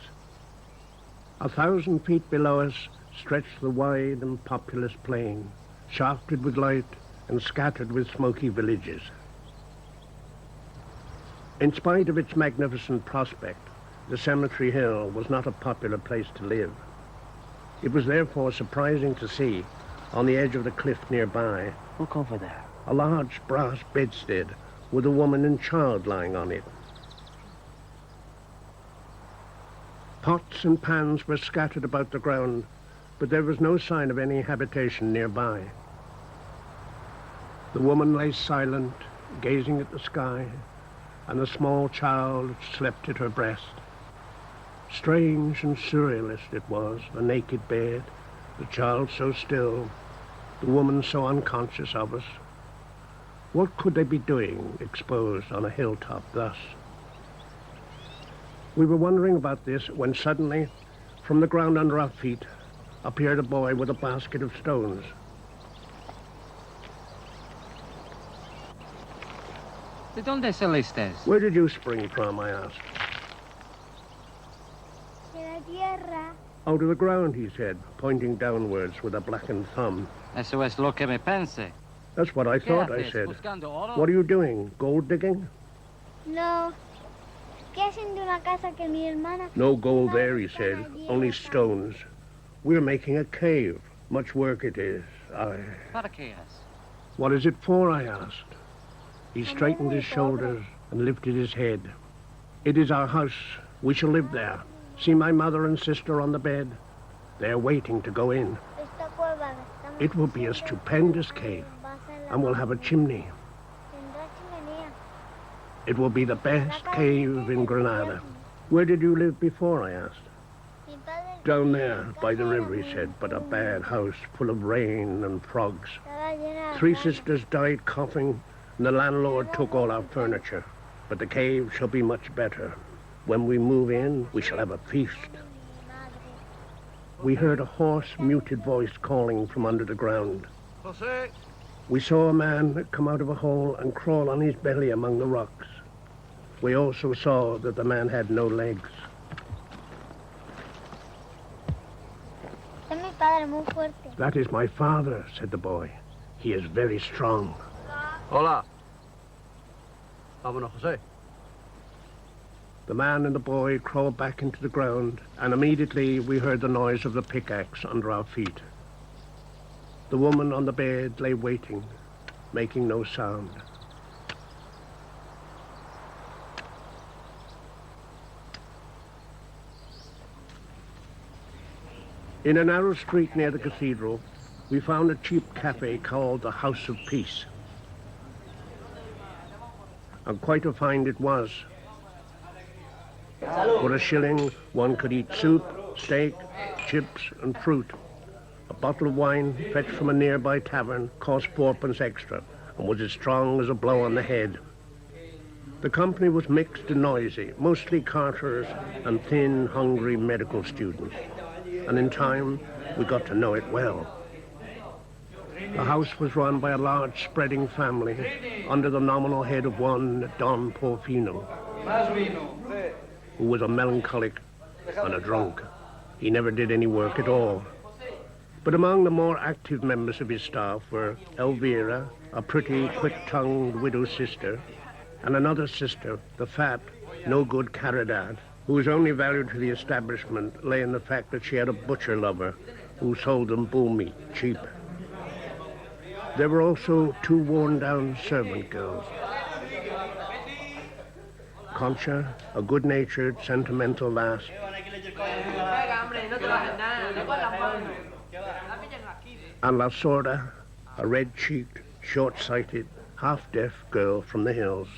1,000 feet below us stretched the wide and populous plain, shafted with light and scattered with smoky villages. In spite of its magnificent prospect, the Cemetery Hill was not a popular place to live. It was therefore surprising to see, on the edge of the cliff nearby, look over there, a large brass bedstead with a woman and child lying on it. Pots and pans were scattered about the ground, but there was no sign of any habitation nearby. The woman lay silent, gazing at the sky, and the small child slept at her breast. Strange and surrealist it was, the naked bed, the child so still, the woman so unconscious of us. What could they be doing, exposed on a hilltop thus? We were wondering about this when suddenly, from the ground under our feet, appeared a boy with a basket of stones. ¿De dónde saliste? Where did you spring from, I asked. De la tierra. Out of the ground, he said, pointing downwards with a blackened thumb. Eso es lo que me pensé. That's what I thought, I said. What are you doing, gold digging? No. Estoy haciendo una casa que mi hermana... No gold there, he said, only stones. We're making a cave. Much work it is. ¿Para qué es? What is it for, I asked. He straightened his shoulders and lifted his head. It is our house. We shall live there. See my mother and sister on the bed? They're waiting to go in. It will be a stupendous cave, and we'll have a chimney. It will be the best cave in Granada. Where did you live before, I asked. Down there, by the river, he said, but a bad house full of rain and frogs. 3 sisters died coughing, and the landlord took all our furniture. But the cave shall be much better. When we move in, we shall have a feast. We heard a hoarse, muted voice calling from under the ground. José. We saw a man come out of a hole and crawl on his belly among the rocks. We also saw that the man had no legs. That is my father, said the boy. He is very strong. Hola. Vámonos, José. The man and the boy crawled back into the ground, and immediately we heard the noise of the pickaxe under our feet. The woman on the bed lay waiting, making no sound. In a narrow street near the cathedral, we found a cheap cafe called the House of Peace. And quite a find it was. For a shilling, one could eat soup, steak, chips, and fruit. A bottle of wine fetched from a nearby tavern cost 4p extra and was as strong as a blow on the head. The company was mixed and noisy, mostly carters and thin, hungry medical students. And in time, we got to know it well. The house was run by a large, spreading family under the nominal head of one Don Porfino, who was a melancholic and a drunk. He never did any work at all. But among the more active members of his staff were Elvira, a pretty, quick-tongued widow sister, and another sister, the fat, no-good Caridad, whose only value to the establishment lay in the fact that she had a butcher lover who sold them bull meat cheap. There were also 2 worn-down servant girls. Concha, a good-natured, sentimental lass, and La Sorda, a red-cheeked, short-sighted, half-deaf girl from the hills.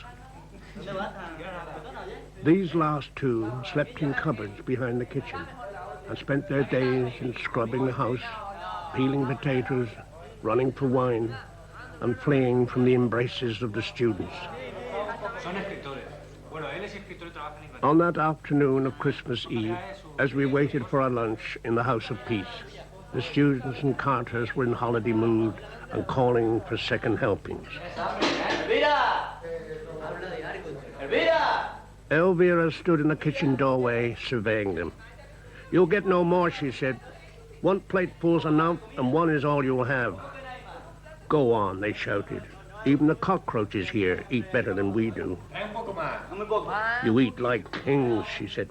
These last 2 slept in cupboards behind the kitchen and spent their days in scrubbing the house, peeling potatoes, running for wine, and fleeing from the embraces of the students. On that afternoon of Christmas Eve, as we waited for our lunch in the House of Peace, the students and carters were in holiday mood and calling for second helpings. Elvira stood in the kitchen doorway surveying them. "You'll get no more," she said. "One plateful's enough, and one is all you'll have." "Go on," they shouted. "Even the cockroaches here eat better than we do." "You eat like kings," she said.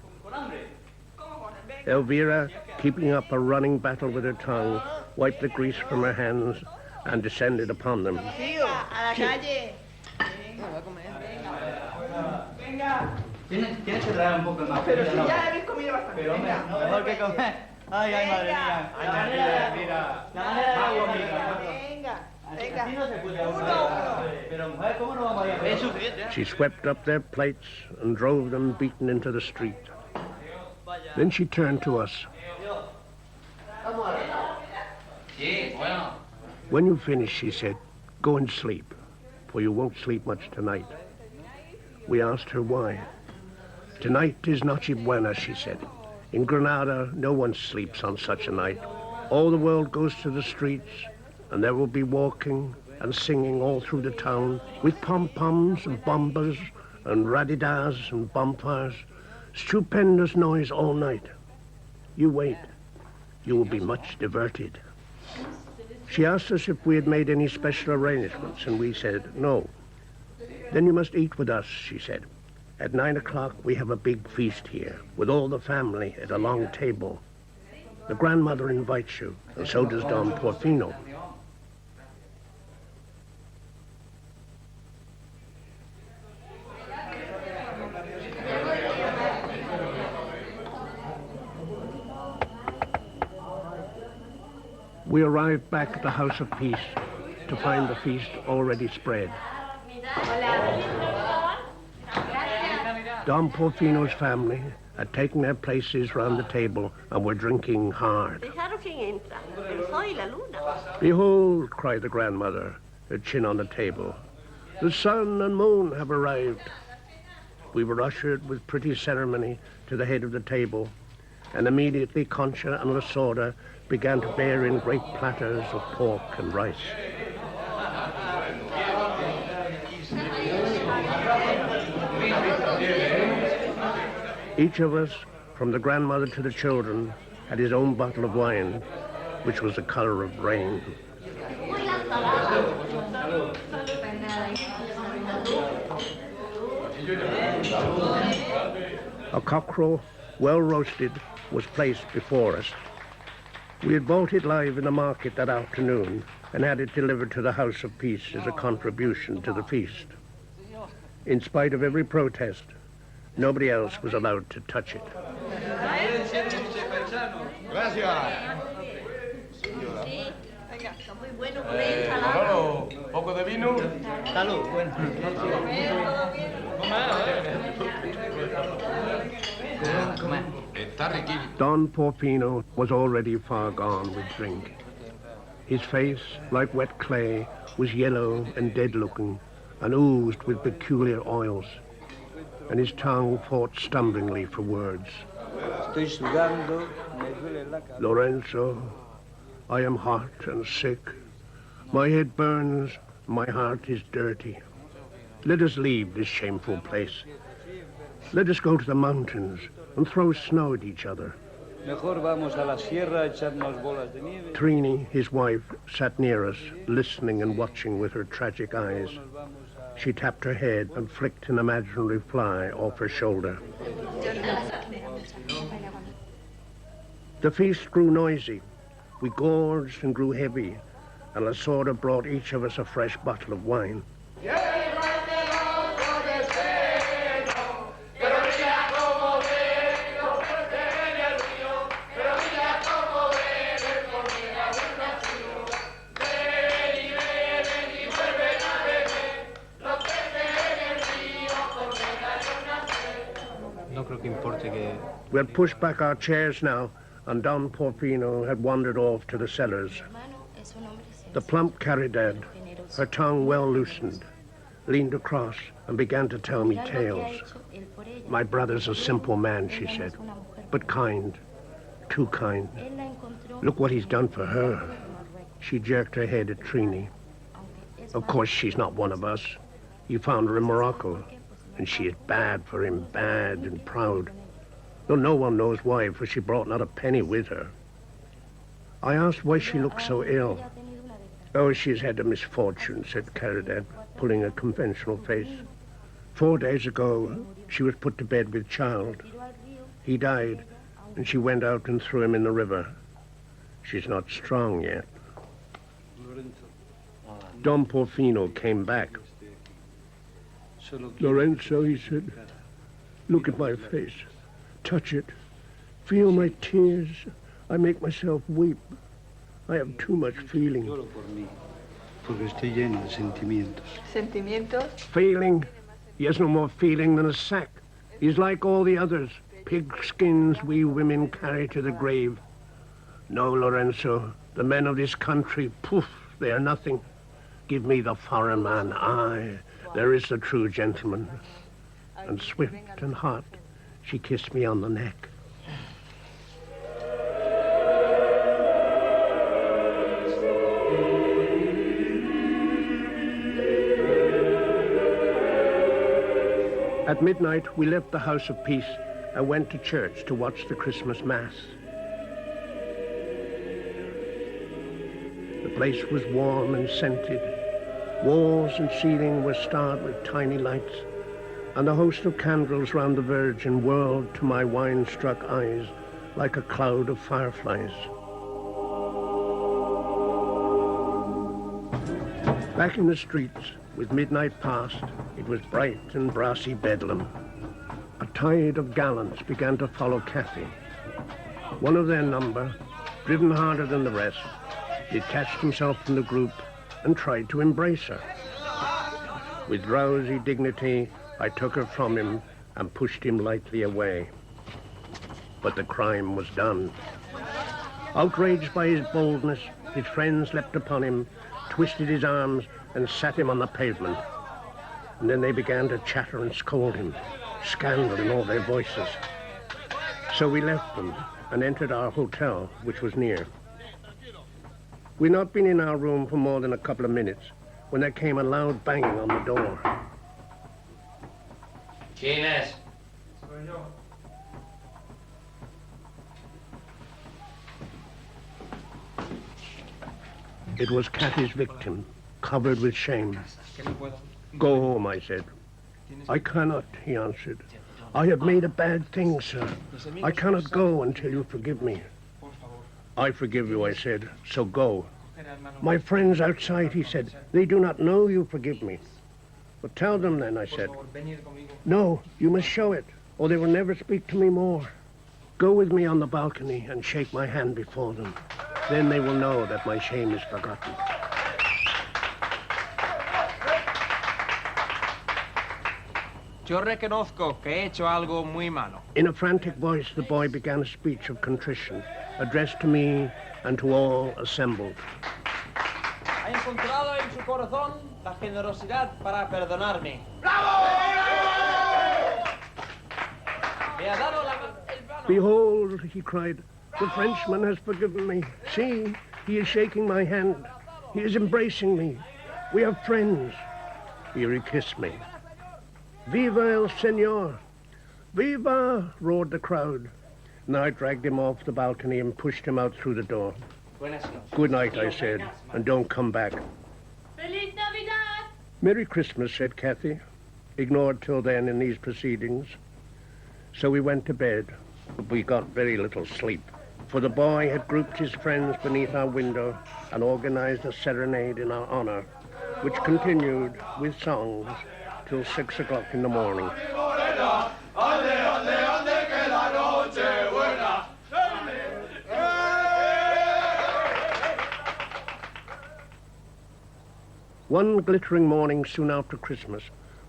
Elvira, keeping up a running battle with her tongue, wiped the grease from her hands and descended upon them. Tienes que traer un poco más. Pero si ya habéis comido bastante. Pero hombre, mejor que comer. Ay, ay, madre mía. Ay, mira. Venga. Así no se puede. Pero mujer, ¿cómo no vamos a ir? Es suficiente. She swept up their plates and drove them beaten into the street. Then she turned to us. "When you finish," she said, "go and sleep, for you won't sleep much tonight." We asked her why. "Tonight is Noche Buena," she said. "In Granada, no one sleeps on such a night. All the world goes to the streets, and there will be walking and singing all through the town, with pom-poms and bombas and radidas and bonfires. Stupendous noise all night. You wait. You will be much diverted." She asked us if we had made any special arrangements, and we said no. "Then you must eat with us," she said. "At 9 o'clock we have a big feast here, with all the family at a long table. The grandmother invites you, and so does Don Porfino." We arrived back at the House of Peace to find the feast already spread. Don Porfino's family had taken their places round the table and were drinking hard. "Behold," cried the grandmother, her chin on the table, "the sun and moon have arrived." We were ushered with pretty ceremony to the head of the table, and immediately Concha and La Sorda began to bear in great platters of pork and rice. Each of us, from the grandmother to the children, had his own bottle of wine, which was the color of rain. A cockerel, well roasted, was placed before us. We had bought it live in the market that afternoon and had it delivered to the House of Peace as a contribution to the feast. In spite of every protest, nobody else was allowed to touch it. ¿Poco de vino? Salud, bueno. Don Porfino was already far gone with drink. His face, like wet clay, was yellow and dead-looking and oozed with peculiar oils, and his tongue fought stumblingly for words. Lorenzo, I am hot and sick. My head burns, my heart is dirty. Let us leave this shameful place. Let us go to the mountains and throw snow at each other. Trini, his wife, sat near us, listening and watching with her tragic eyes. She tapped her head and flicked an imaginary fly off her shoulder. The feast grew noisy. We gorged and grew heavy, and La Sorda brought each of us a fresh bottle of wine. We had pushed back our chairs now, and Don Porfino had wandered off to the cellars. The plump Caridad, her tongue well loosened, leaned across and began to tell me tales. My brother's a simple man, she said, but kind, too kind. Look what he's done for her. She jerked her head at Trini. Of course, she's not one of us. He found her in Morocco, and she is bad for him, bad and proud. Though no one knows why, for she brought not a penny with her. I asked why she looked so ill. Oh, she's had a misfortune, said Caridad, pulling a conventional face. 4 days ago, she was put to bed with child. He died, and she went out and threw him in the river. She's not strong yet. Don Porfino came back. Lorenzo, he said, look at my face. Touch it. Feel my tears. I make myself weep. I have too much feeling. ¿Sentimientos? Feeling? He has no more feeling than a sack. He's like all the others. Pig skins we women carry to the grave. No, Lorenzo. The men of this country, poof, they are nothing. Give me the foreign man. Aye, there is the true gentleman. And swift and hot, she kissed me on the neck. At midnight, we left the House of Peace and went to church to watch the Christmas Mass. The place was warm and scented. Walls and ceiling were starred with tiny lights, and the host of candles round the Virgin whirled to my wine-struck eyes like a cloud of fireflies. Back in the streets, with midnight past, it was bright and brassy bedlam. A tide of gallants began to follow Cathy. One of their number, driven harder than the rest, detached himself from the group and tried to embrace her. With drowsy dignity, I took her from him and pushed him lightly away. But the crime was done. Outraged by his boldness, his friends leapt upon him, twisted his arms, and sat him on the pavement. And then they began to chatter and scold him, scandal in all their voices. So we left them and entered our hotel, which was near. We'd not been in our room for more than a couple of minutes when there came a loud banging on the door. ¿Quién es? It was Cathy's victim, covered with shame. Go home, I said. I cannot, he answered. I have made a bad thing, sir. I cannot go until you forgive me. I forgive you, I said, so go. My friends outside, he said, they do not know you forgive me. But tell them then, I said. No, you must show it, or they will never speak to me more. Go with me on the balcony and shake my hand before them. Then they will know that my shame is forgotten. Yo reconozco que he hecho algo muy malo. In a frantic voice, the boy began a speech of contrition, addressed to me and to all assembled. Ha encontrado en su corazón la generosidad para perdonarme. Me ha dado el mano. Behold, he cried, the Frenchman has forgiven me. See, he is shaking my hand. He is embracing me. We are friends. Here he kissed me. Viva el Señor! Viva! Roared the crowd. And I dragged him off the balcony and pushed him out through the door. Good night, I said, and don't come back. Feliz Navidad! Merry Christmas, said Kathy, ignored till then in these proceedings. So we went to bed, but we got very little sleep, for the boy had grouped his friends beneath our window and organized a serenade in our honor, which continued with songs till 6 o'clock in the morning. One glittering morning soon after Christmas,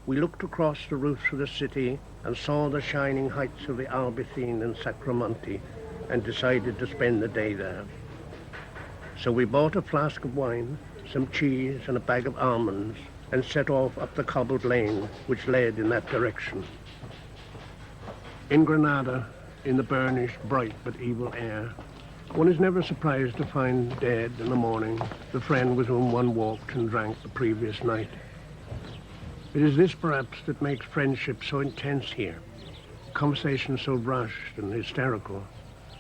we looked across the roofs of the city and saw the shining heights of the Albayzín and Sacromonte and decided to spend the day there. So we bought a flask of wine, some cheese and a bag of almonds and set off up the cobbled lane which led in that direction. In Granada, in the burnished, bright but evil air, one is never surprised to find dead in the morning the friend with whom one walked and drank the previous night. It is this, perhaps, that makes friendship so intense here, conversation so rushed and hysterical,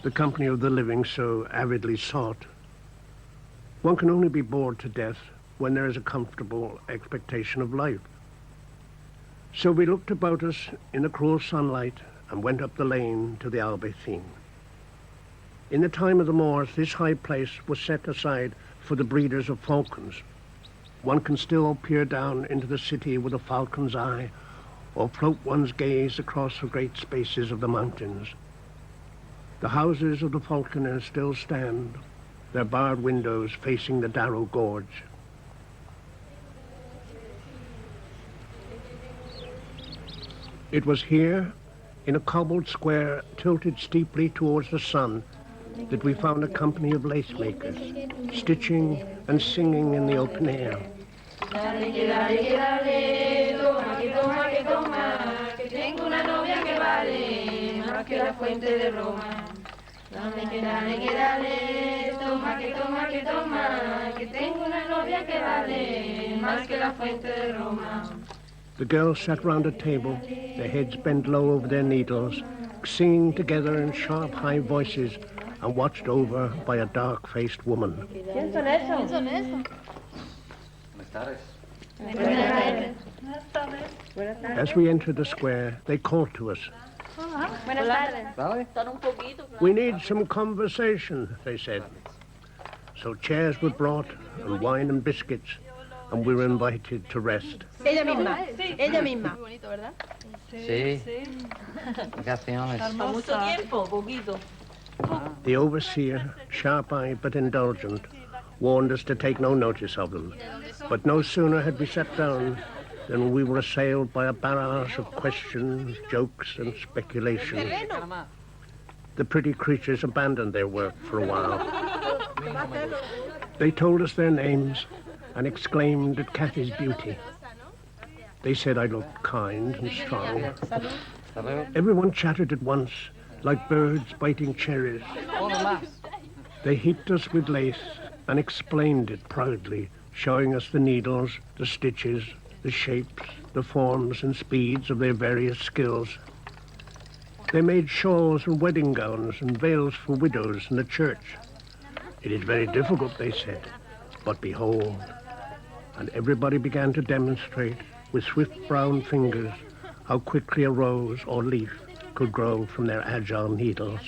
the company of the living so avidly sought. One can only be bored to death when there is a comfortable expectation of life. So we looked about us in the cruel sunlight and went up the lane to the Albayzín. In the time of the Moors, this high place was set aside for the breeders of falcons. One can still peer down into the city with a falcon's eye or float one's gaze across the great spaces of the mountains. The houses of the falconers still stand, their barred windows facing the Darro Gorge. It was here, in a cobbled square tilted steeply towards the sun, that we found a company of lace makers, stitching and singing in the open air. Dale, que dale, que dale, toma, que toma, que toma, que tengo una novia que vale más que la fuente de Roma. Dale, que dale, que dale, toma, que toma, que toma, que tengo una novia que vale más que la fuente de Roma. The girls sat round a table, their heads bent low over their needles, singing together in sharp, high voices, and watched over by a dark-faced woman. ¿Quién son esos? ¿Quién son esos? Buenas tardes. As we entered the square, they called to us. Buenas tardes. Están un poquito. We need some conversation, they said. So chairs were brought, and wine and biscuits, and we were invited to rest. Ella misma, ella misma. Muy bonito, ¿verdad? Sí. Vacaciones. Mucho tiempo, poquito. The overseer, sharp-eyed but indulgent, warned us to take no notice of them. But no sooner had we sat down than we were assailed by a barrage of questions, jokes, and speculations. The pretty creatures abandoned their work for a while. They told us their names and exclaimed at Kathy's beauty. They said I looked kind and strong. Everyone chattered at once, like birds biting cherries. They heaped us with lace and explained it proudly, showing us the needles, the stitches, the shapes, the forms and speeds of their various skills. They made shawls and wedding gowns and veils for widows in the church. It is very difficult, they said, but behold. And everybody began to demonstrate with swift brown fingers how quickly a rose or leaf could grow from their agile needles.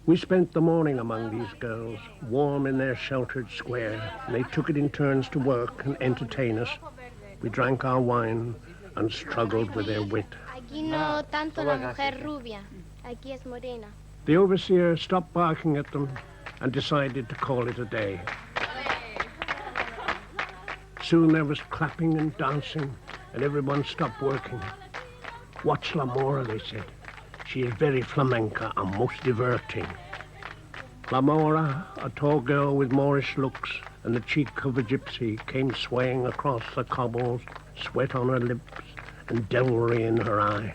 We spent the morning among these girls, warm in their sheltered square, and they took it in turns to work and entertain us. We drank our wine and struggled with their wit. Aquí no tanto la mujer rubia, aquí es morena. The overseer stopped barking at them and decided to call it a day. Soon there was clapping and dancing, and everyone stopped working. Watch La Mora, they said. She is very flamenca and most diverting. La Mora, a tall girl with Moorish looks and the cheek of a gypsy, came swaying across the cobbles, sweat on her lips and devilry in her eye.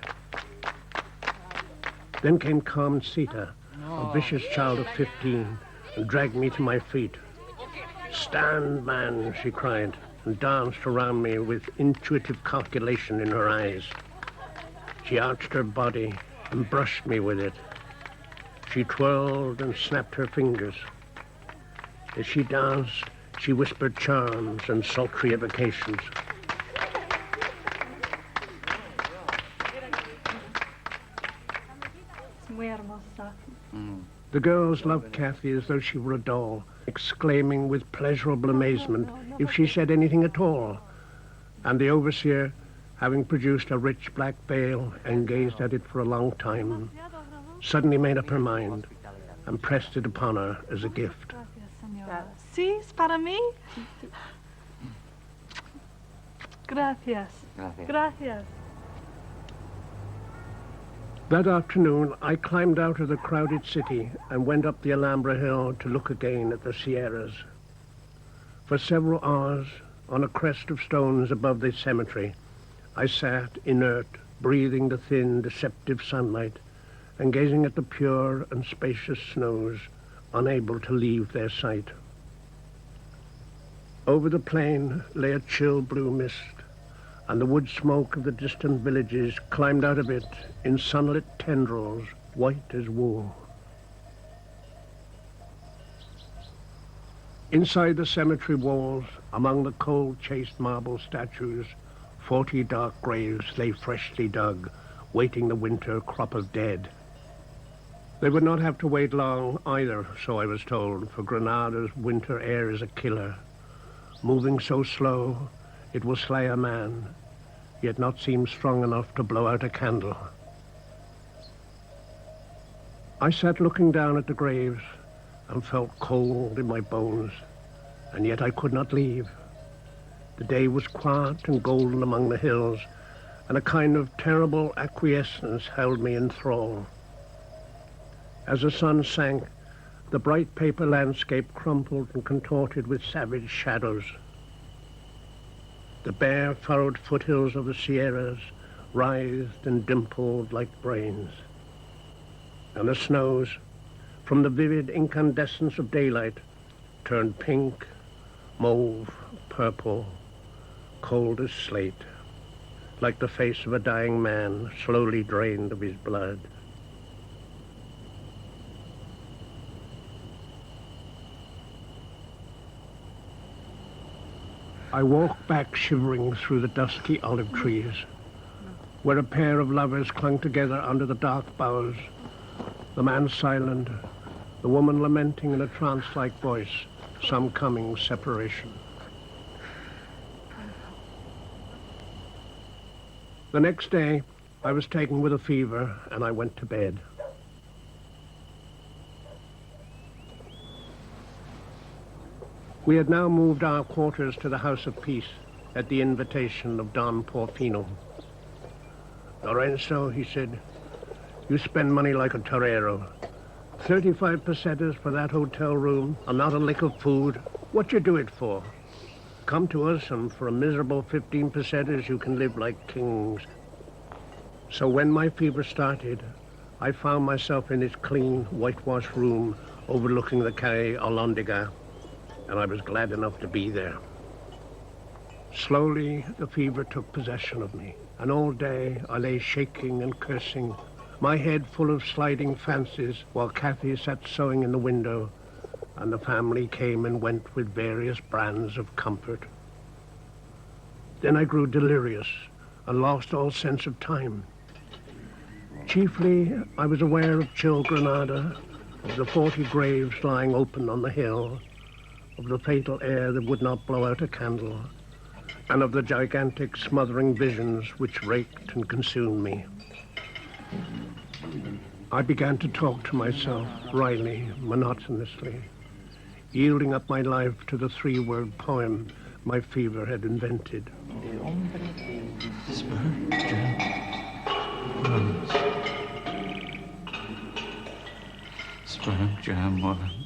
Then came Carmencita, a vicious child of 15, and dragged me to my feet. "Stand, man," she cried, and danced around me with intuitive calculation in her eyes. She arched her body and brushed me with it. She twirled and snapped her fingers. As she danced, she whispered charms and sultry evocations. Muy hermosa. The girls loved Kathy as though she were a doll, exclaiming with pleasurable amazement if she said anything at all. And the overseer, having produced a rich black veil and gazed at it for a long time, suddenly made up her mind and pressed it upon her as a gift. Sí, es para mí. Gracias. Gracias. That afternoon, I climbed out of the crowded city and went up the Alhambra hill to look again at the Sierras. For several hours, on a crest of stones above the cemetery, I sat inert, breathing the thin, deceptive sunlight and gazing at the pure and spacious snows, unable to leave their sight. Over the plain lay a chill blue mist, and the wood smoke of the distant villages climbed out of it in sunlit tendrils, white as wool. Inside the cemetery walls, among the cold chased marble statues, 40 dark graves lay freshly dug, waiting the winter crop of dead. They would not have to wait long either, so I was told, for Granada's winter air is a killer. Moving so slow, it will slay a man, yet not seem strong enough to blow out a candle. I sat looking down at the graves and felt cold in my bones, and yet I could not leave. The day was quiet and golden among the hills, and a kind of terrible acquiescence held me in thrall. As the sun sank, the bright paper landscape crumpled and contorted with savage shadows. The bare, furrowed foothills of the Sierras writhed and dimpled like brains. And the snows, from the vivid incandescence of daylight, turned pink, mauve, purple, cold as slate, like the face of a dying man slowly drained of his blood. I walked back shivering through the dusky olive trees, where a pair of lovers clung together under the dark boughs, the man silent, the woman lamenting in a trance-like voice some coming separation. The next day, I was taken with a fever, and I went to bed. We had now moved our quarters to the House of Peace at the invitation of Don Porfino. "Lorenzo," he said, "you spend money like a torero. 35 pesetas for that hotel room and not a lick of food. What you do it for? Come to us, and for a miserable 15 pesetas you can live like kings." So when my fever started, I found myself in this clean, whitewashed room overlooking the Calle Alhóndiga, and I was glad enough to be there. Slowly, the fever took possession of me, and all day I lay shaking and cursing, my head full of sliding fancies, while Kathy sat sewing in the window, and the family came and went with various brands of comfort. Then I grew delirious, and lost all sense of time. Chiefly, I was aware of chill Granada, of the 40 graves lying open on the hill, of the fatal air that would not blow out a candle, and of the gigantic smothering visions which raked and consumed me. I began to talk to myself, wryly, monotonously, yielding up my life to the 3-word poem my fever had invented. Sperm jam worms.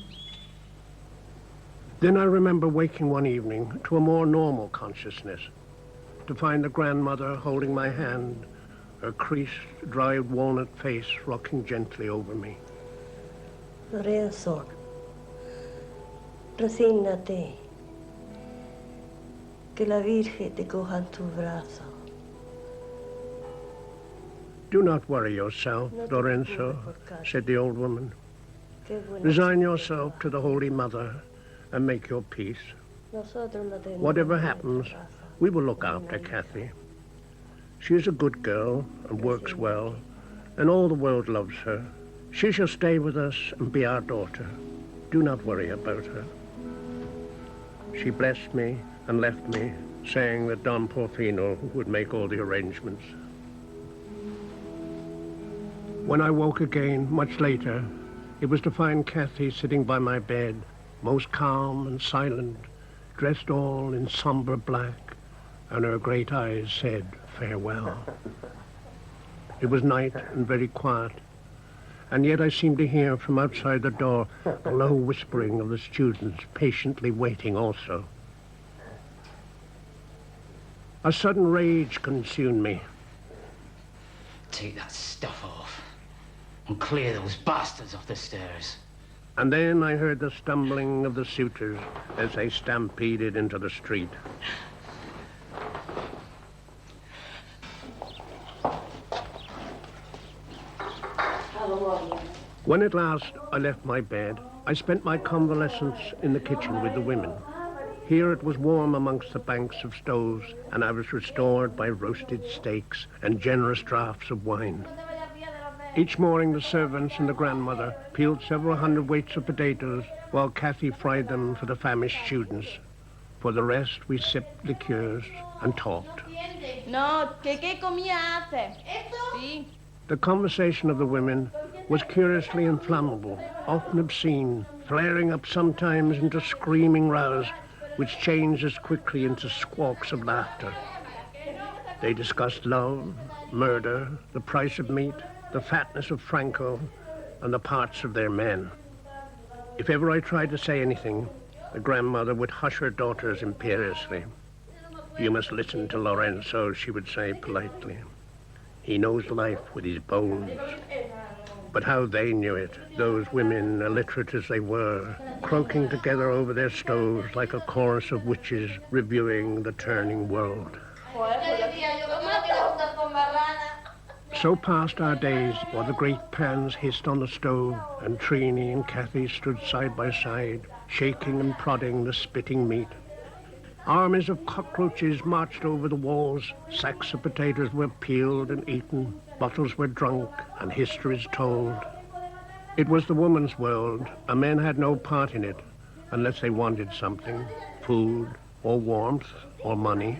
Then I remember waking one evening to a more normal consciousness, to find the grandmother holding my hand, her creased, dried walnut face rocking gently over me. Lorenzo, resígnate, que la Virgen te coja en tu brazo. Do not worry yourself, Lorenzo, said the old woman. Resign yourself to the Holy Mother and make your peace. Whatever happens, we will look after Kathy. She is a good girl and works well, and all the world loves her. She shall stay with us and be our daughter. Do not worry about her. She blessed me and left me, saying that Don Porfino would make all the arrangements. When I woke again, much later, it was to find Kathy sitting by my bed, most calm and silent, dressed all in somber black, and her great eyes said farewell. It was night and very quiet, and yet I seemed to hear from outside the door a low whispering of the students patiently waiting also. A sudden rage consumed me. Take that stuff off and clear those bastards off the stairs. And then I heard the stumbling of the suitors as they stampeded into the street. When at last I left my bed, I spent my convalescence in the kitchen with the women. Here it was warm amongst the banks of stoves, and I was restored by roasted steaks and generous draughts of wine. Each morning the servants and the grandmother peeled several hundred weights of potatoes while Kathy fried them for the famished students. For the rest, we sipped liqueurs and talked. No, ¿qué comida hace? Sí. The conversation of the women was curiously inflammable, often obscene, flaring up sometimes into screaming rows, which changed as quickly into squawks of laughter. They discussed love, murder, the price of meat, the fatness of Franco, and the parts of their men. If ever I tried to say anything, the grandmother would hush her daughters imperiously. You must listen to Lorenzo, she would say politely. He knows life with his bones. But how they knew it, those women, illiterate as they were, croaking together over their stoves like a chorus of witches reviewing the turning world. So passed our days while the great pans hissed on the stove and Trini and Kathy stood side by side, shaking and prodding the spitting meat. Armies of cockroaches marched over the walls, sacks of potatoes were peeled and eaten, bottles were drunk, and histories told. It was the woman's world, and men had no part in it, unless they wanted something, food, or warmth, or money.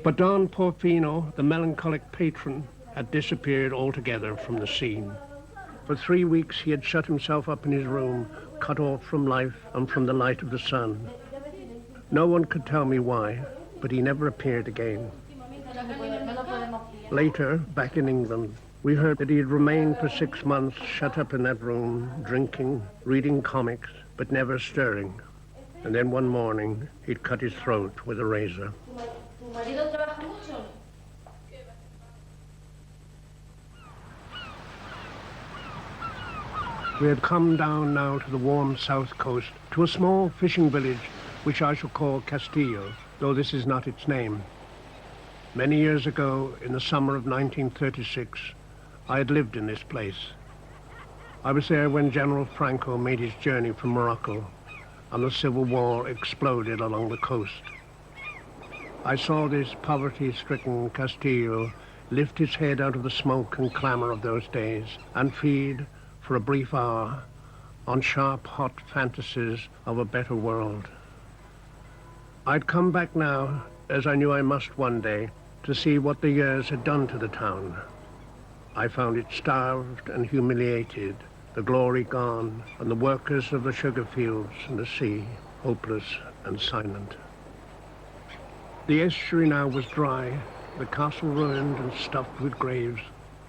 But Don Porfino, the melancholic patron, had disappeared altogether from the scene. For 3 weeks he had shut himself up in his room, cut off from life and from the light of the sun. No one could tell me why, but he never appeared again. Later, back in England, we heard that he had remained for 6 months shut up in that room, drinking, reading comics, but never stirring. And then one morning, he'd cut his throat with a razor. We had come down now to the warm south coast, to a small fishing village which I shall call Castillo, though this is not its name. Many years ago, in the summer of 1936, I had lived in this place. I was there when General Franco made his journey from Morocco, and the civil war exploded along the coast. I saw this poverty-stricken Castillo lift his head out of the smoke and clamor of those days and feed, for a brief hour, on sharp, hot fantasies of a better world. I'd come back now, as I knew I must one day, to see what the years had done to the town. I found it starved and humiliated, the glory gone, and the workers of the sugar fields and the sea hopeless and silent. The estuary now was dry, the castle ruined and stuffed with graves,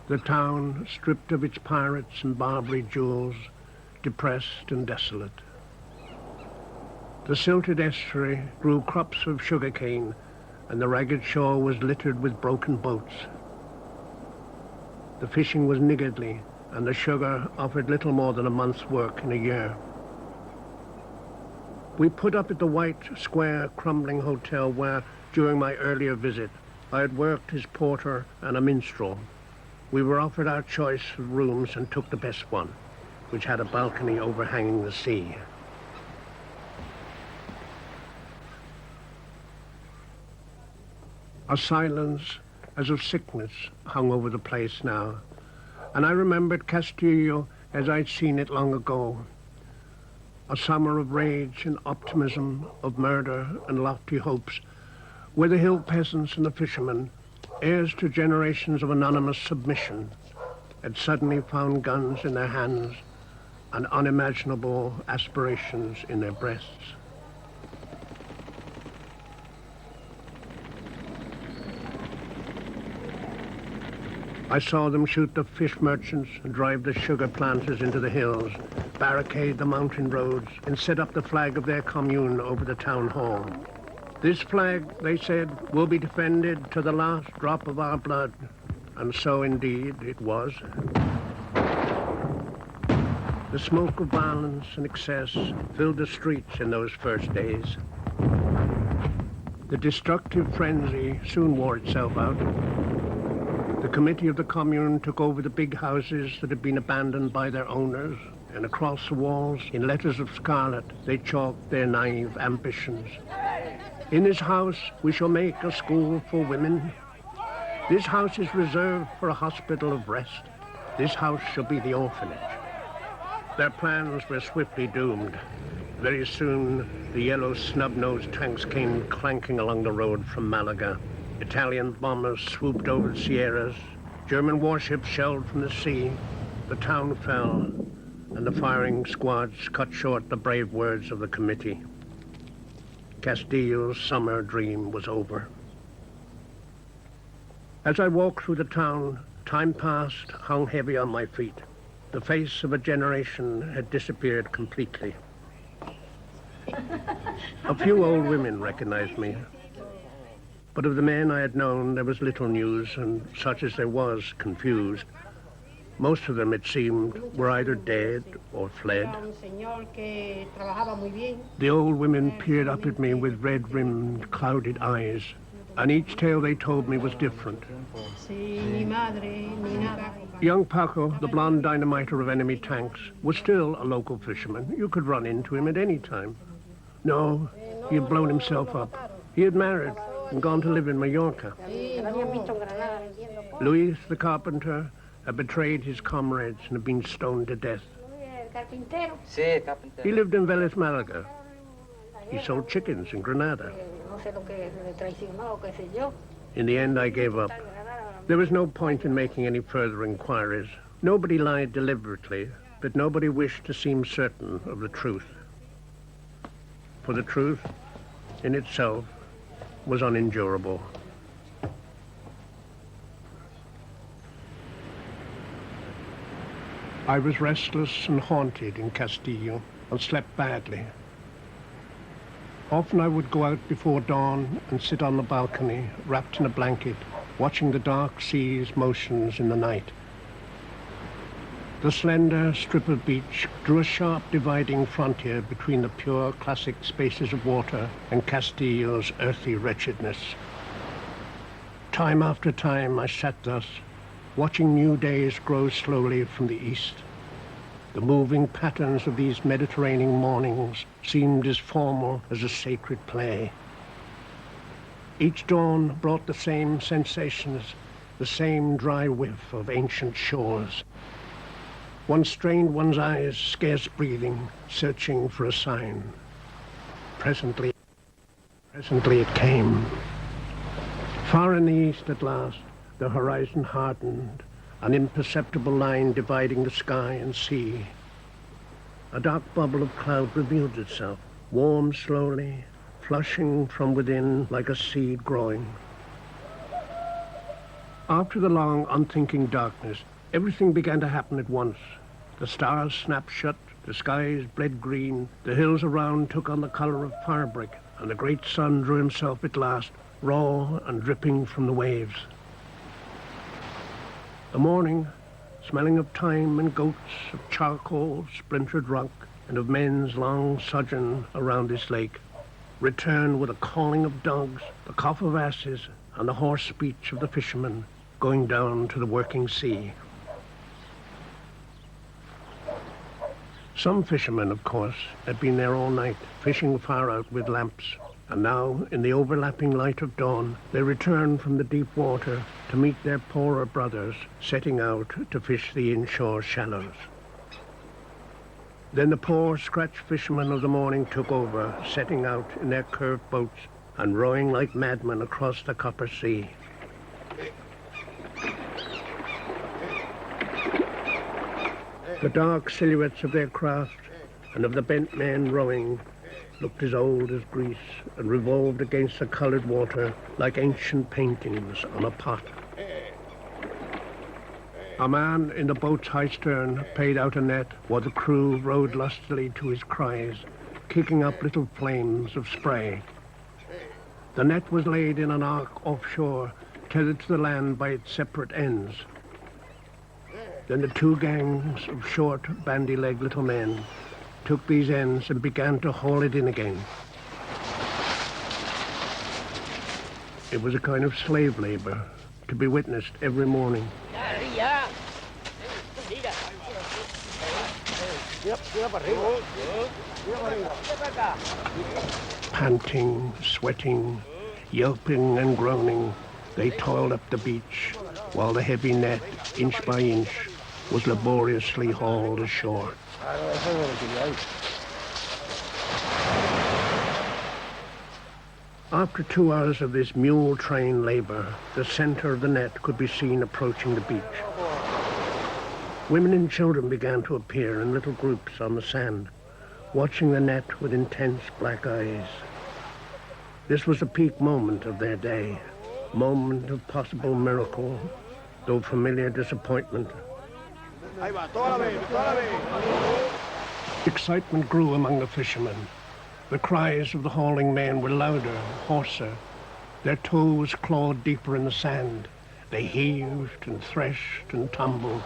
the town stripped of its pirates and Barbary jewels, depressed and desolate. The silted estuary grew crops of sugarcane, and the ragged shore was littered with broken boats. The fishing was niggardly, and the sugar offered little more than a month's work in a year. We put up at the white, square, crumbling hotel where, during my earlier visit, I had worked as porter and a minstrel. We were offered our choice of rooms and took the best one, which had a balcony overhanging the sea. A silence as of sickness hung over the place now, and I remembered Castillo as I'd seen it long ago. A summer of rage and optimism, of murder and lofty hopes, where the hill peasants and the fishermen, heirs to generations of anonymous submission, had suddenly found guns in their hands and unimaginable aspirations in their breasts. I saw them shoot the fish merchants and drive the sugar planters into the hills, barricade the mountain roads, and set up the flag of their commune over the town hall. This flag, they said, will be defended to the last drop of our blood. And so indeed it was. The smoke of violence and excess filled the streets in those first days. The destructive frenzy soon wore itself out. The committee of the commune took over the big houses that had been abandoned by their owners, and across the walls, in letters of scarlet, they chalked their naive ambitions. In this house, we shall make a school for women. This house is reserved for a hospital of rest. This house shall be the orphanage. Their plans were swiftly doomed. Very soon, the yellow snub-nosed tanks came clanking along the road from Malaga. Italian bombers swooped over the Sierras. German warships shelled from the sea. The town fell, and the firing squads cut short the brave words of the committee. Castillo's summer dream was over. As I walked through the town, time past hung heavy on my feet. The face of a generation had disappeared completely. A few old women recognized me. But of the men I had known, there was little news, and such as there was, confused. Most of them, it seemed, were either dead or fled. The old women peered up at me with red-rimmed, clouded eyes, and each tale they told me was different. Young Paco, the blonde dynamiter of enemy tanks, was still a local fisherman. You could run into him at any time. No, he had blown himself up. He had married and gone to live in Mallorca. Luis, the carpenter, had betrayed his comrades and had been stoned to death. He lived in Vélez, Malaga. He sold chickens in Granada. In the end, I gave up. There was no point in making any further inquiries. Nobody lied deliberately, but nobody wished to seem certain of the truth. For the truth, in itself, was unendurable. I was restless and haunted in Castillo and slept badly. Often I would go out before dawn and sit on the balcony, wrapped in a blanket, watching the dark sea's motions in the night. The slender strip of beach drew a sharp dividing frontier between the pure classic spaces of water and Castillo's earthy wretchedness. Time after time I sat thus, watching new days grow slowly from the east. The moving patterns of these Mediterranean mornings seemed as formal as a sacred play. Each dawn brought the same sensations, the same dry whiff of ancient shores. One strained one's eyes, scarce breathing, searching for a sign. Presently it came. Far in the east at last, the horizon hardened, an imperceptible line dividing the sky and sea. A dark bubble of cloud revealed itself, warmed slowly, flushing from within like a seed growing. After the long, unthinking darkness, everything began to happen at once. The stars snapped shut, the skies bled green, the hills around took on the color of firebrick, and the great sun drew himself at last, raw and dripping from the waves. The morning, smelling of thyme and goats, of charcoal, splintered rock, and of men's long sojourn around this lake, returned with a calling of dogs, the cough of asses, and the hoarse speech of the fishermen going down to the working sea. Some fishermen, of course, had been there all night, fishing far out with lamps, and now, in the overlapping light of dawn, they returned from the deep water to meet their poorer brothers, setting out to fish the inshore shallows. Then the poor, scratch fishermen of the morning took over, setting out in their curved boats and rowing like madmen across the copper sea. The dark silhouettes of their craft and of the bent men rowing looked as old as Greece and revolved against the colored water like ancient paintings on a pot. A man in the boat's high stern paid out a net while the crew rowed lustily to his cries, kicking up little flames of spray. The net was laid in an arc offshore, tethered to the land by its separate ends. Then the two gangs of short, bandy-legged little men took these ends and began to haul it in again. It was a kind of slave labor to be witnessed every morning. Panting, sweating, yelping and groaning, they toiled up the beach, while the heavy net, inch by inch, was laboriously hauled ashore. After 2 hours of this mule train labor, the center of the net could be seen approaching the beach. Women and children began to appear in little groups on the sand, watching the net with intense black eyes. This was the peak moment of their day, moment of possible miracle, though familiar disappointment. Excitement grew among the fishermen. The cries of the hauling men were louder, hoarser. Their toes clawed deeper in the sand. They heaved and threshed and tumbled,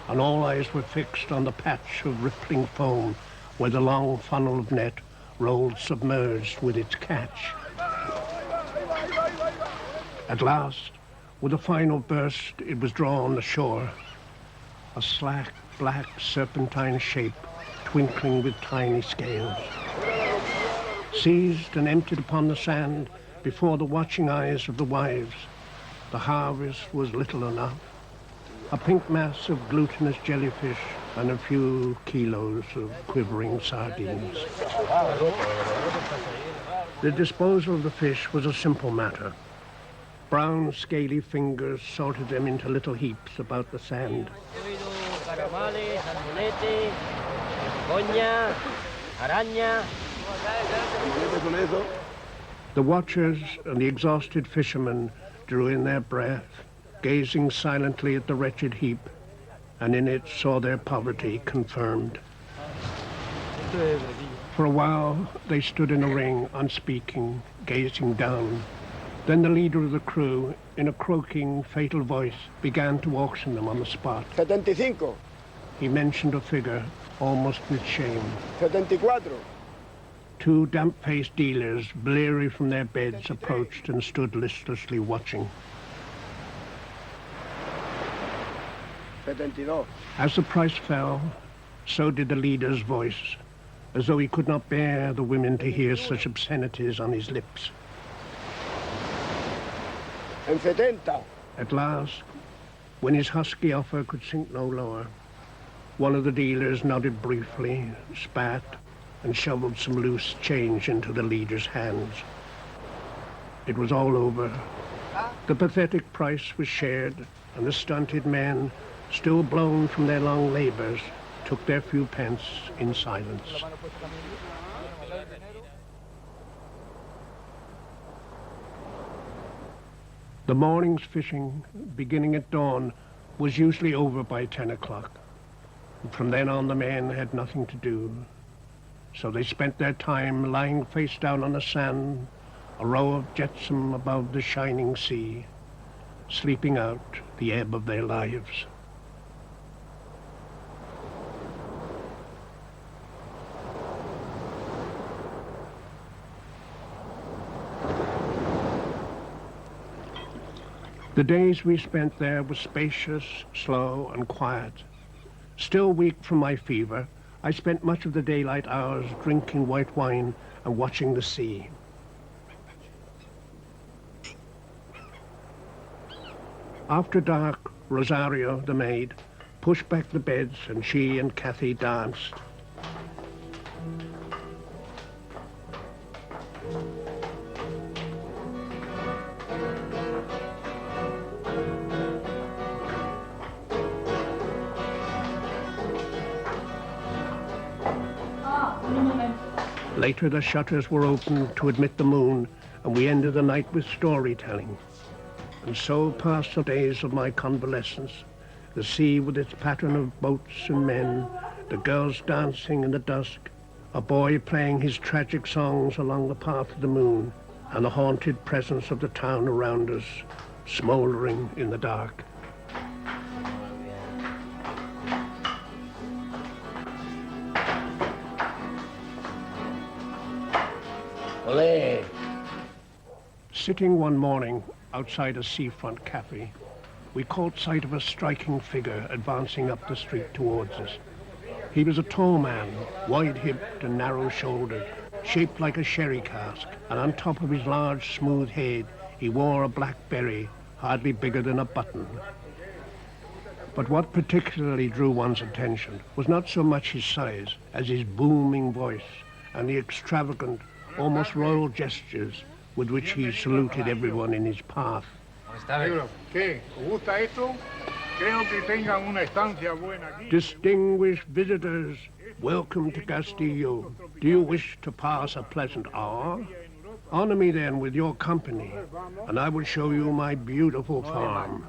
and all eyes were fixed on the patch of rippling foam where the long funnel of net rolled submerged with its catch. At last, with a final burst, it was drawn ashore. A slack, black, serpentine shape, twinkling with tiny scales. Seized and emptied upon the sand before the watching eyes of the wives, the harvest was little enough. A pink mass of glutinous jellyfish and a few kilos of quivering sardines. The disposal of the fish was a simple matter. Brown, scaly fingers sorted them into little heaps about the sand. The watchers and the exhausted fishermen drew in their breath, gazing silently at the wretched heap, and in it saw their poverty confirmed. For a while, they stood in a ring, unspeaking, gazing down. Then the leader of the crew, in a croaking, fatal voice, began to auction them on the spot. 75. He mentioned a figure, almost with shame. 74. Two damp-faced dealers, bleary from their beds, approached and stood listlessly watching. 72. As the price fell, so did the leader's voice, as though he could not bear the women to hear such obscenities on his lips. En 70. At last, when his husky offer could sink no lower, one of the dealers nodded briefly, spat, and shoveled some loose change into the leader's hands. It was all over. The pathetic price was shared, and the stunted men, still blown from their long labors, took their few pence in silence. The morning's fishing, beginning at dawn, was usually over by 10 o'clock. From then on, the men had nothing to do. So they spent their time lying face down on the sand, a row of jetsam above the shining sea, sleeping out the ebb of their lives. The days we spent there were spacious, slow, and quiet. Still weak from my fever, I spent much of the daylight hours drinking white wine and watching the sea. After dark, Rosario, the maid, pushed back the beds and she and Kathy danced. Later, the shutters were opened to admit the moon, and we ended the night with storytelling. And so passed the days of my convalescence, the sea with its pattern of boats and men, the girls dancing in the dusk, a boy playing his tragic songs along the path of the moon, and the haunted presence of the town around us, smouldering in the dark. Olé. Sitting one morning outside a seafront cafe, we caught sight of a striking figure advancing up the street towards us. He was a tall man, wide-hipped and narrow-shouldered, shaped like a sherry cask, and on top of his large, smooth head, he wore a black beret, hardly bigger than a button. But what particularly drew one's attention was not so much his size as his booming voice and the extravagant, almost royal gestures with which he saluted everyone in his path. Distinguished visitors, welcome to Castillo. Do you wish to pass a pleasant hour? Honor me then with your company, and I will show you my beautiful farm.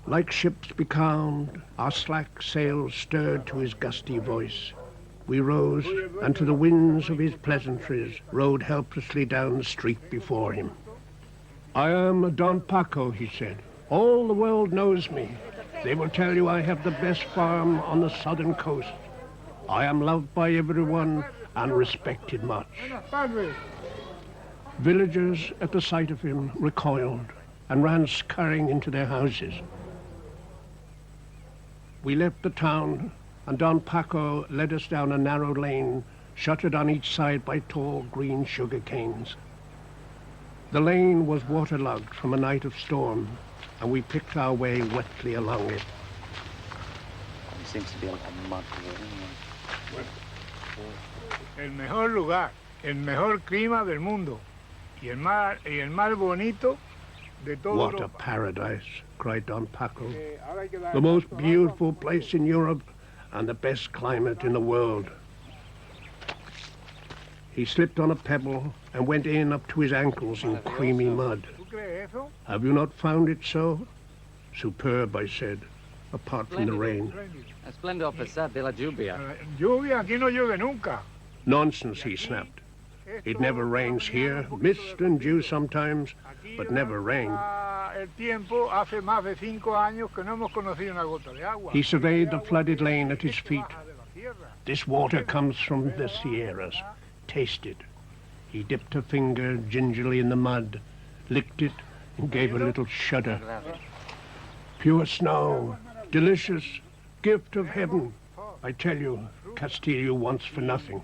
Like ships becalmed, our slack sails stirred to his gusty voice. We rose, and to the winds of his pleasantries rode helplessly down the street before him. I am Don Paco, he said. All the world knows me. They will tell you I have the best farm on the southern coast. I am loved by everyone and respected much. Villagers at the sight of him recoiled and ran scurrying into their houses. We left the town, and Don Paco led us down a narrow lane, shuttered on each side by tall green sugar canes. The lane was waterlogged from a night of storm, and we picked our way wetly along it. It seems to be like a mud river. El mejor lugar, el mejor clima del mundo, y el más bonito de todo What a paradise, cried Don Paco. The most beautiful place in Europe and the best climate in the world. He slipped on a pebble and went in up to his ankles in creamy mud. Have you not found it so? Superb, I said, apart from the rain. Splendid, a pesar de la lluvia. Lluvia, aquí no llueve nunca. Nonsense, he snapped. It never rains here. Mist and dew sometimes, but never rain. El tiempo hace más de 5 años que no hemos conocido una gota de agua. He surveyed the flooded lane at his feet. This water comes from the Sierras. Taste it. He dipped a finger gingerly in the mud, licked it, and gave a little shudder. Pure snow, delicious, gift of heaven. I tell you, Castillo wants for nothing.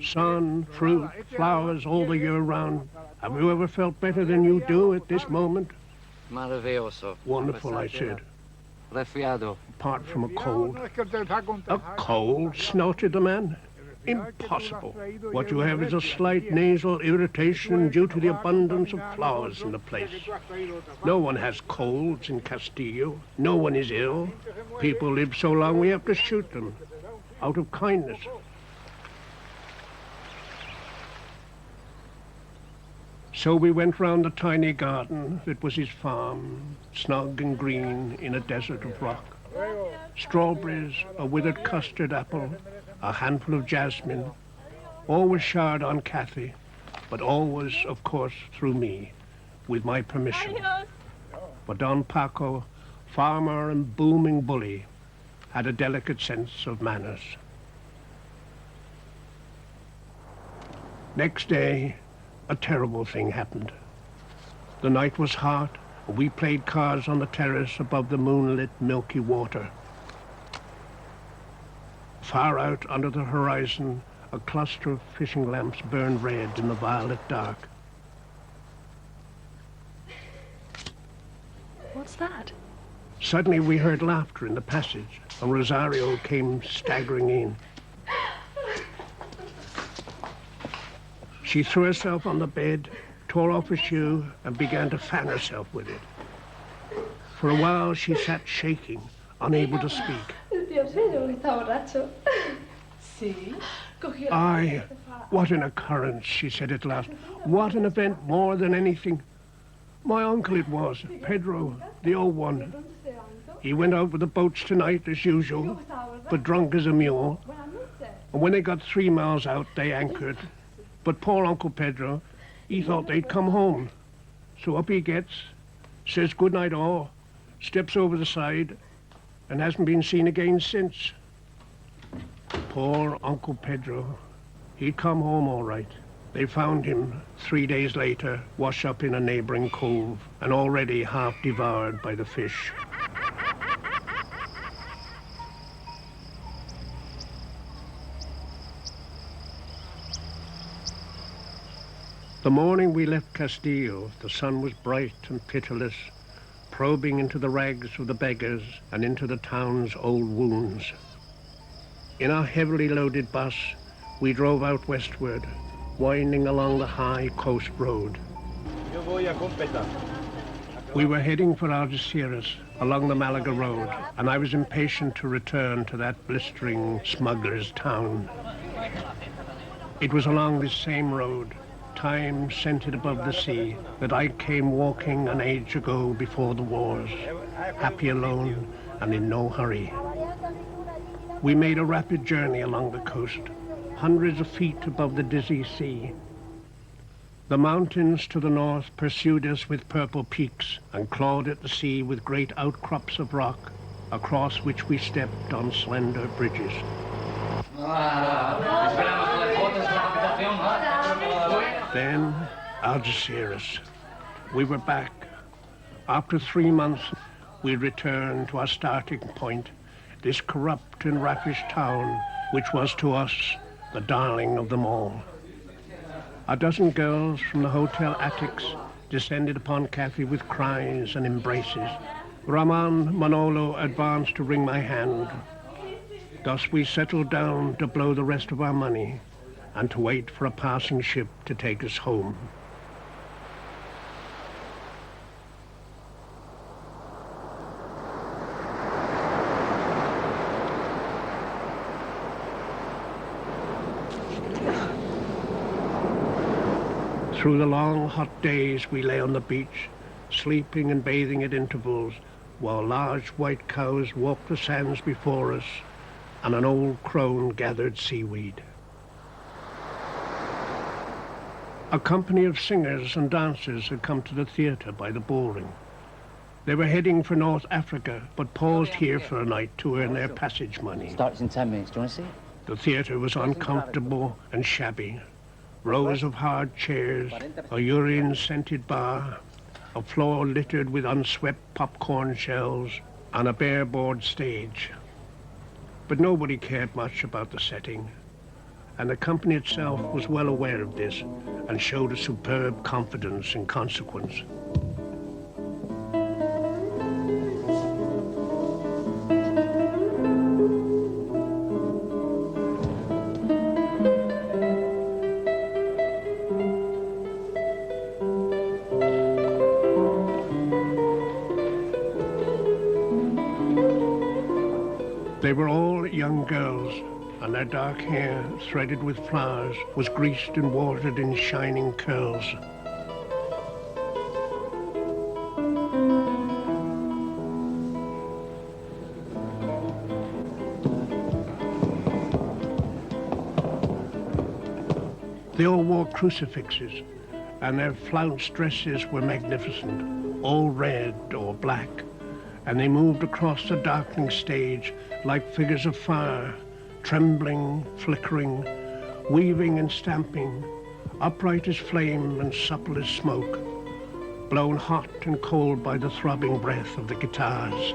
Sun, fruit, flowers all the year round, Have you ever felt better than you do at this moment? Maravilloso. Wonderful, I said. Resfriado. Apart from a cold. No es que te está A contagiando. cold, snorted the man. Impossible. What you have is a slight nasal irritation due to the abundance of flowers in the place. No one has colds in Castillo. No one is ill. People live so long we have to shoot them, out of kindness. So we went round the tiny garden that was his farm, snug and green in a desert of rock. Strawberries, a withered custard apple, a handful of jasmine, all was showered on Kathy, but always, of course, through me, with my permission. For Don Paco, farmer and booming bully, had a delicate sense of manners. Next day, a terrible thing happened. The night was hot, and we played cards on the terrace above the moonlit, milky water. Far out under the horizon, a cluster of fishing lamps burned red in the violet dark. What's that? Suddenly we heard laughter in the passage, and Rosario came staggering in. She threw herself on the bed, tore off a shoe, and began to fan herself with it. For a while she sat shaking, unable to speak. El tío Pedro está borracho. Sí. Cogió la Aye, what an occurrence, she said at last. What an event more than anything. My uncle it was, Pedro, the old one. He went out with the boats tonight as usual, but drunk as a mule. And when they got 3 miles out, they anchored. But poor Uncle Pedro, he thought they'd come home. So up he gets, says goodnight all, steps over the side, and hasn't been seen again since. Poor Uncle Pedro. He'd come home all right. They found him 3 days later, washed up in a neighboring cove, and already half devoured by the fish. The morning we left Castillo, the sun was bright and pitiless, probing into the rags of the beggars and into the town's old wounds. In our heavily loaded bus, we drove out westward, winding along the high coast road. We were heading for Algeciras along the Malaga road, and I was impatient to return to that blistering smuggler's town. It was along this same road, time scented above the sea, that I came walking an age ago before the wars, happy alone and in no hurry. We made a rapid journey along the coast, hundreds of feet above the dizzy sea. The mountains to the north pursued us with purple peaks and clawed at the sea with great outcrops of rock, across which we stepped on slender bridges. Then, Algeciras. We were back. After 3 months, we returned to our starting point, this corrupt and raffish town, which was to us the darling of them all. A dozen girls from the hotel attics descended upon Kathy with cries and embraces. Ramon Manolo advanced to wring my hand. Thus we settled down to blow the rest of our money and to wait for a passing ship to take us home. Through the long, hot days, we lay on the beach, sleeping and bathing at intervals, while large white cows walked the sands before us, and an old crone gathered seaweed. A company of singers and dancers had come to the theatre by the bullring. They were heading for North Africa, but paused here for a night to earn their passage money. Starts in 10 minutes. Do you want to see it? The theatre was uncomfortable and shabby. Rows of hard chairs, a urine-scented bar, a floor littered with unswept popcorn shells, and a bare board stage. But nobody cared much about the setting. and the company itself was well aware of this and showed a superb confidence in consequence. They were all young girls, and their dark hair, threaded with flowers, was greased and watered in shining curls. They all wore crucifixes, and their flounced dresses were magnificent, all red or black, and they moved across the darkening stage like figures of fire, trembling, flickering, weaving and stamping, upright as flame and supple as smoke, blown hot and cold by the throbbing breath of the guitars.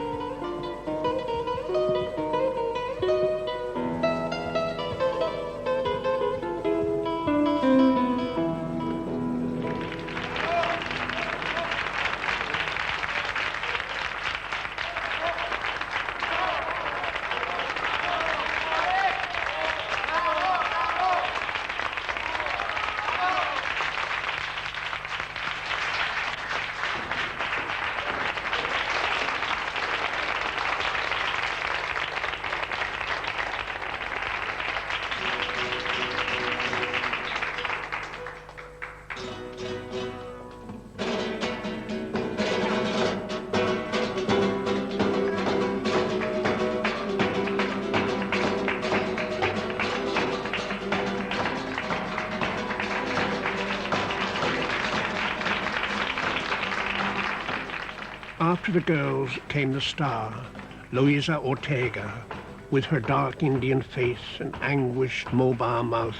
After the girls came the star, Luisa Ortega, with her dark Indian face and anguished, mobile mouth,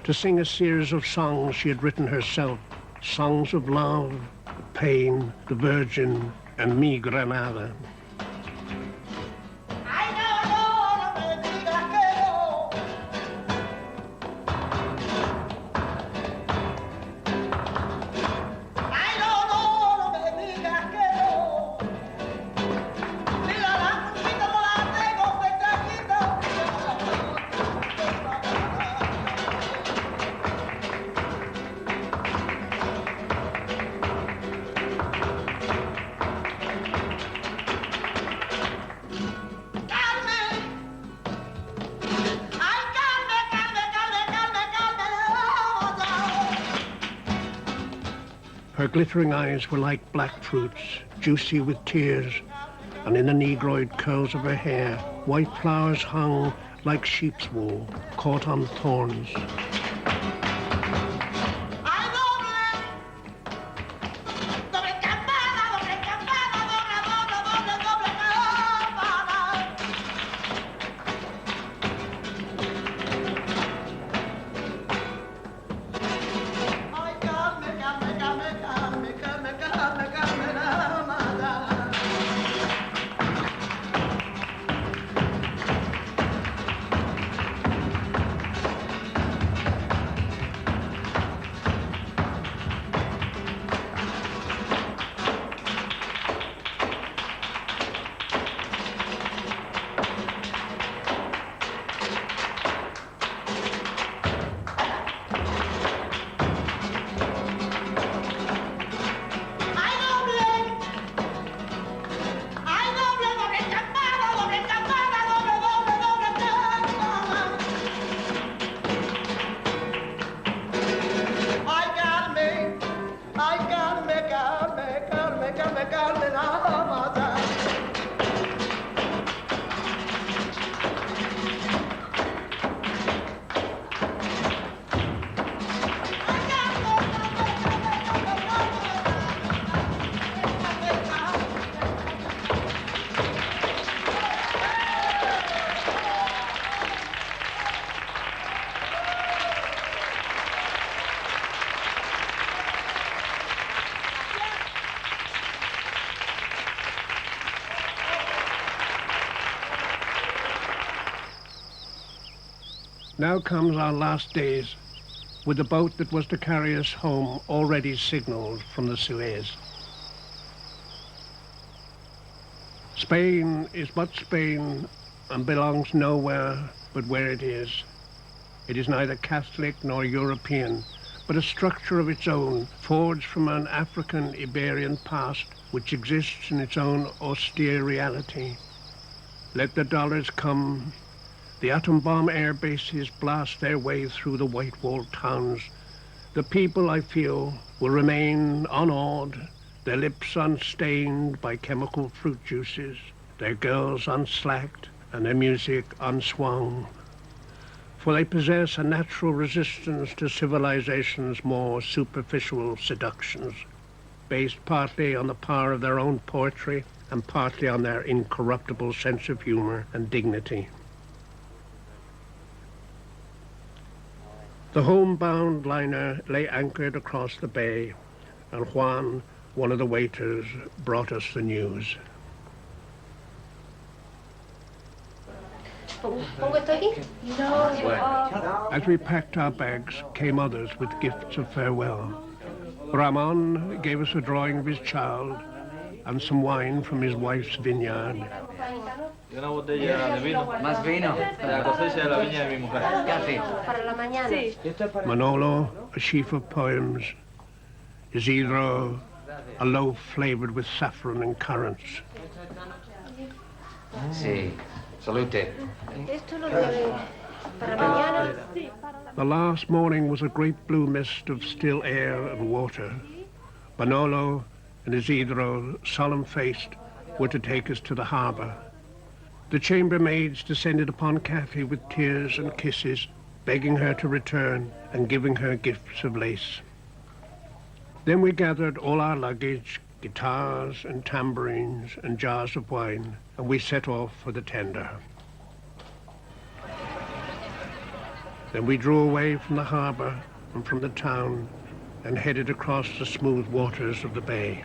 to sing a series of songs she had written herself, songs of love, pain, the Virgin, and Mi Granada. Her glittering eyes were like black fruits, juicy with tears, and in the negroid curls of her hair, white flowers hung like sheep's wool, caught on thorns. Now comes our last days, with the boat that was to carry us home already signaled from the Suez. Spain is but Spain and belongs nowhere but where it is. It is neither Catholic nor European, but a structure of its own, forged from an African Iberian past which exists in its own austere reality. Let the dollars come, the atom bomb air bases blast their way through the white-walled towns. The people, I feel, will remain unawed, their lips unstained by chemical fruit juices, their girls unslacked, and their music unswung. For they possess a natural resistance to civilization's more superficial seductions, based partly on the power of their own poetry and partly on their incorruptible sense of humor and dignity. The homebound liner lay anchored across the bay, and Juan, one of the waiters, brought us the news. As we packed our bags, came others with gifts of farewell. Ramon gave us a drawing of his child and some wine from his wife's vineyard. Y una botella de vino. Más vino. De la cosecha de la viña de mi mujer. Casi. Para la mañana. Sí. Manolo, a sheaf of poems. Isidro, a loaf flavored with saffron and currants. Sí. Salute. Esto lo lleve para mañana. The last morning was a great blue mist of still air and water. Manolo and Isidro, solemn-faced, were to take us to the harbor. The chambermaids descended upon Kathy with tears and kisses, begging her to return and giving her gifts of lace. Then we gathered all our luggage, guitars and tambourines and jars of wine, and we set off for the tender. Then we drew away from the harbor and from the town and headed across the smooth waters of the bay.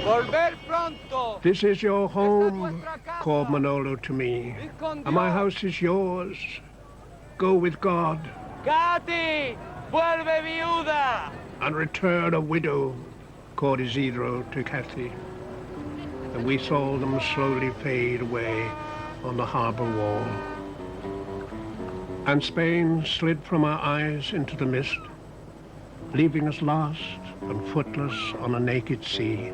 Volver pronto. This is your home, called Manolo to me, and my house is yours. Go with God. Katy, vuelve viuda. And return a widow, called Isidro to Kathy. And we saw them slowly fade away on the harbor wall. And Spain slid from our eyes into the mist, leaving us lost and footless on a naked sea.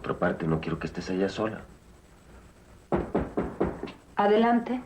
Por otra parte, no quiero que estés allá sola. Adelante.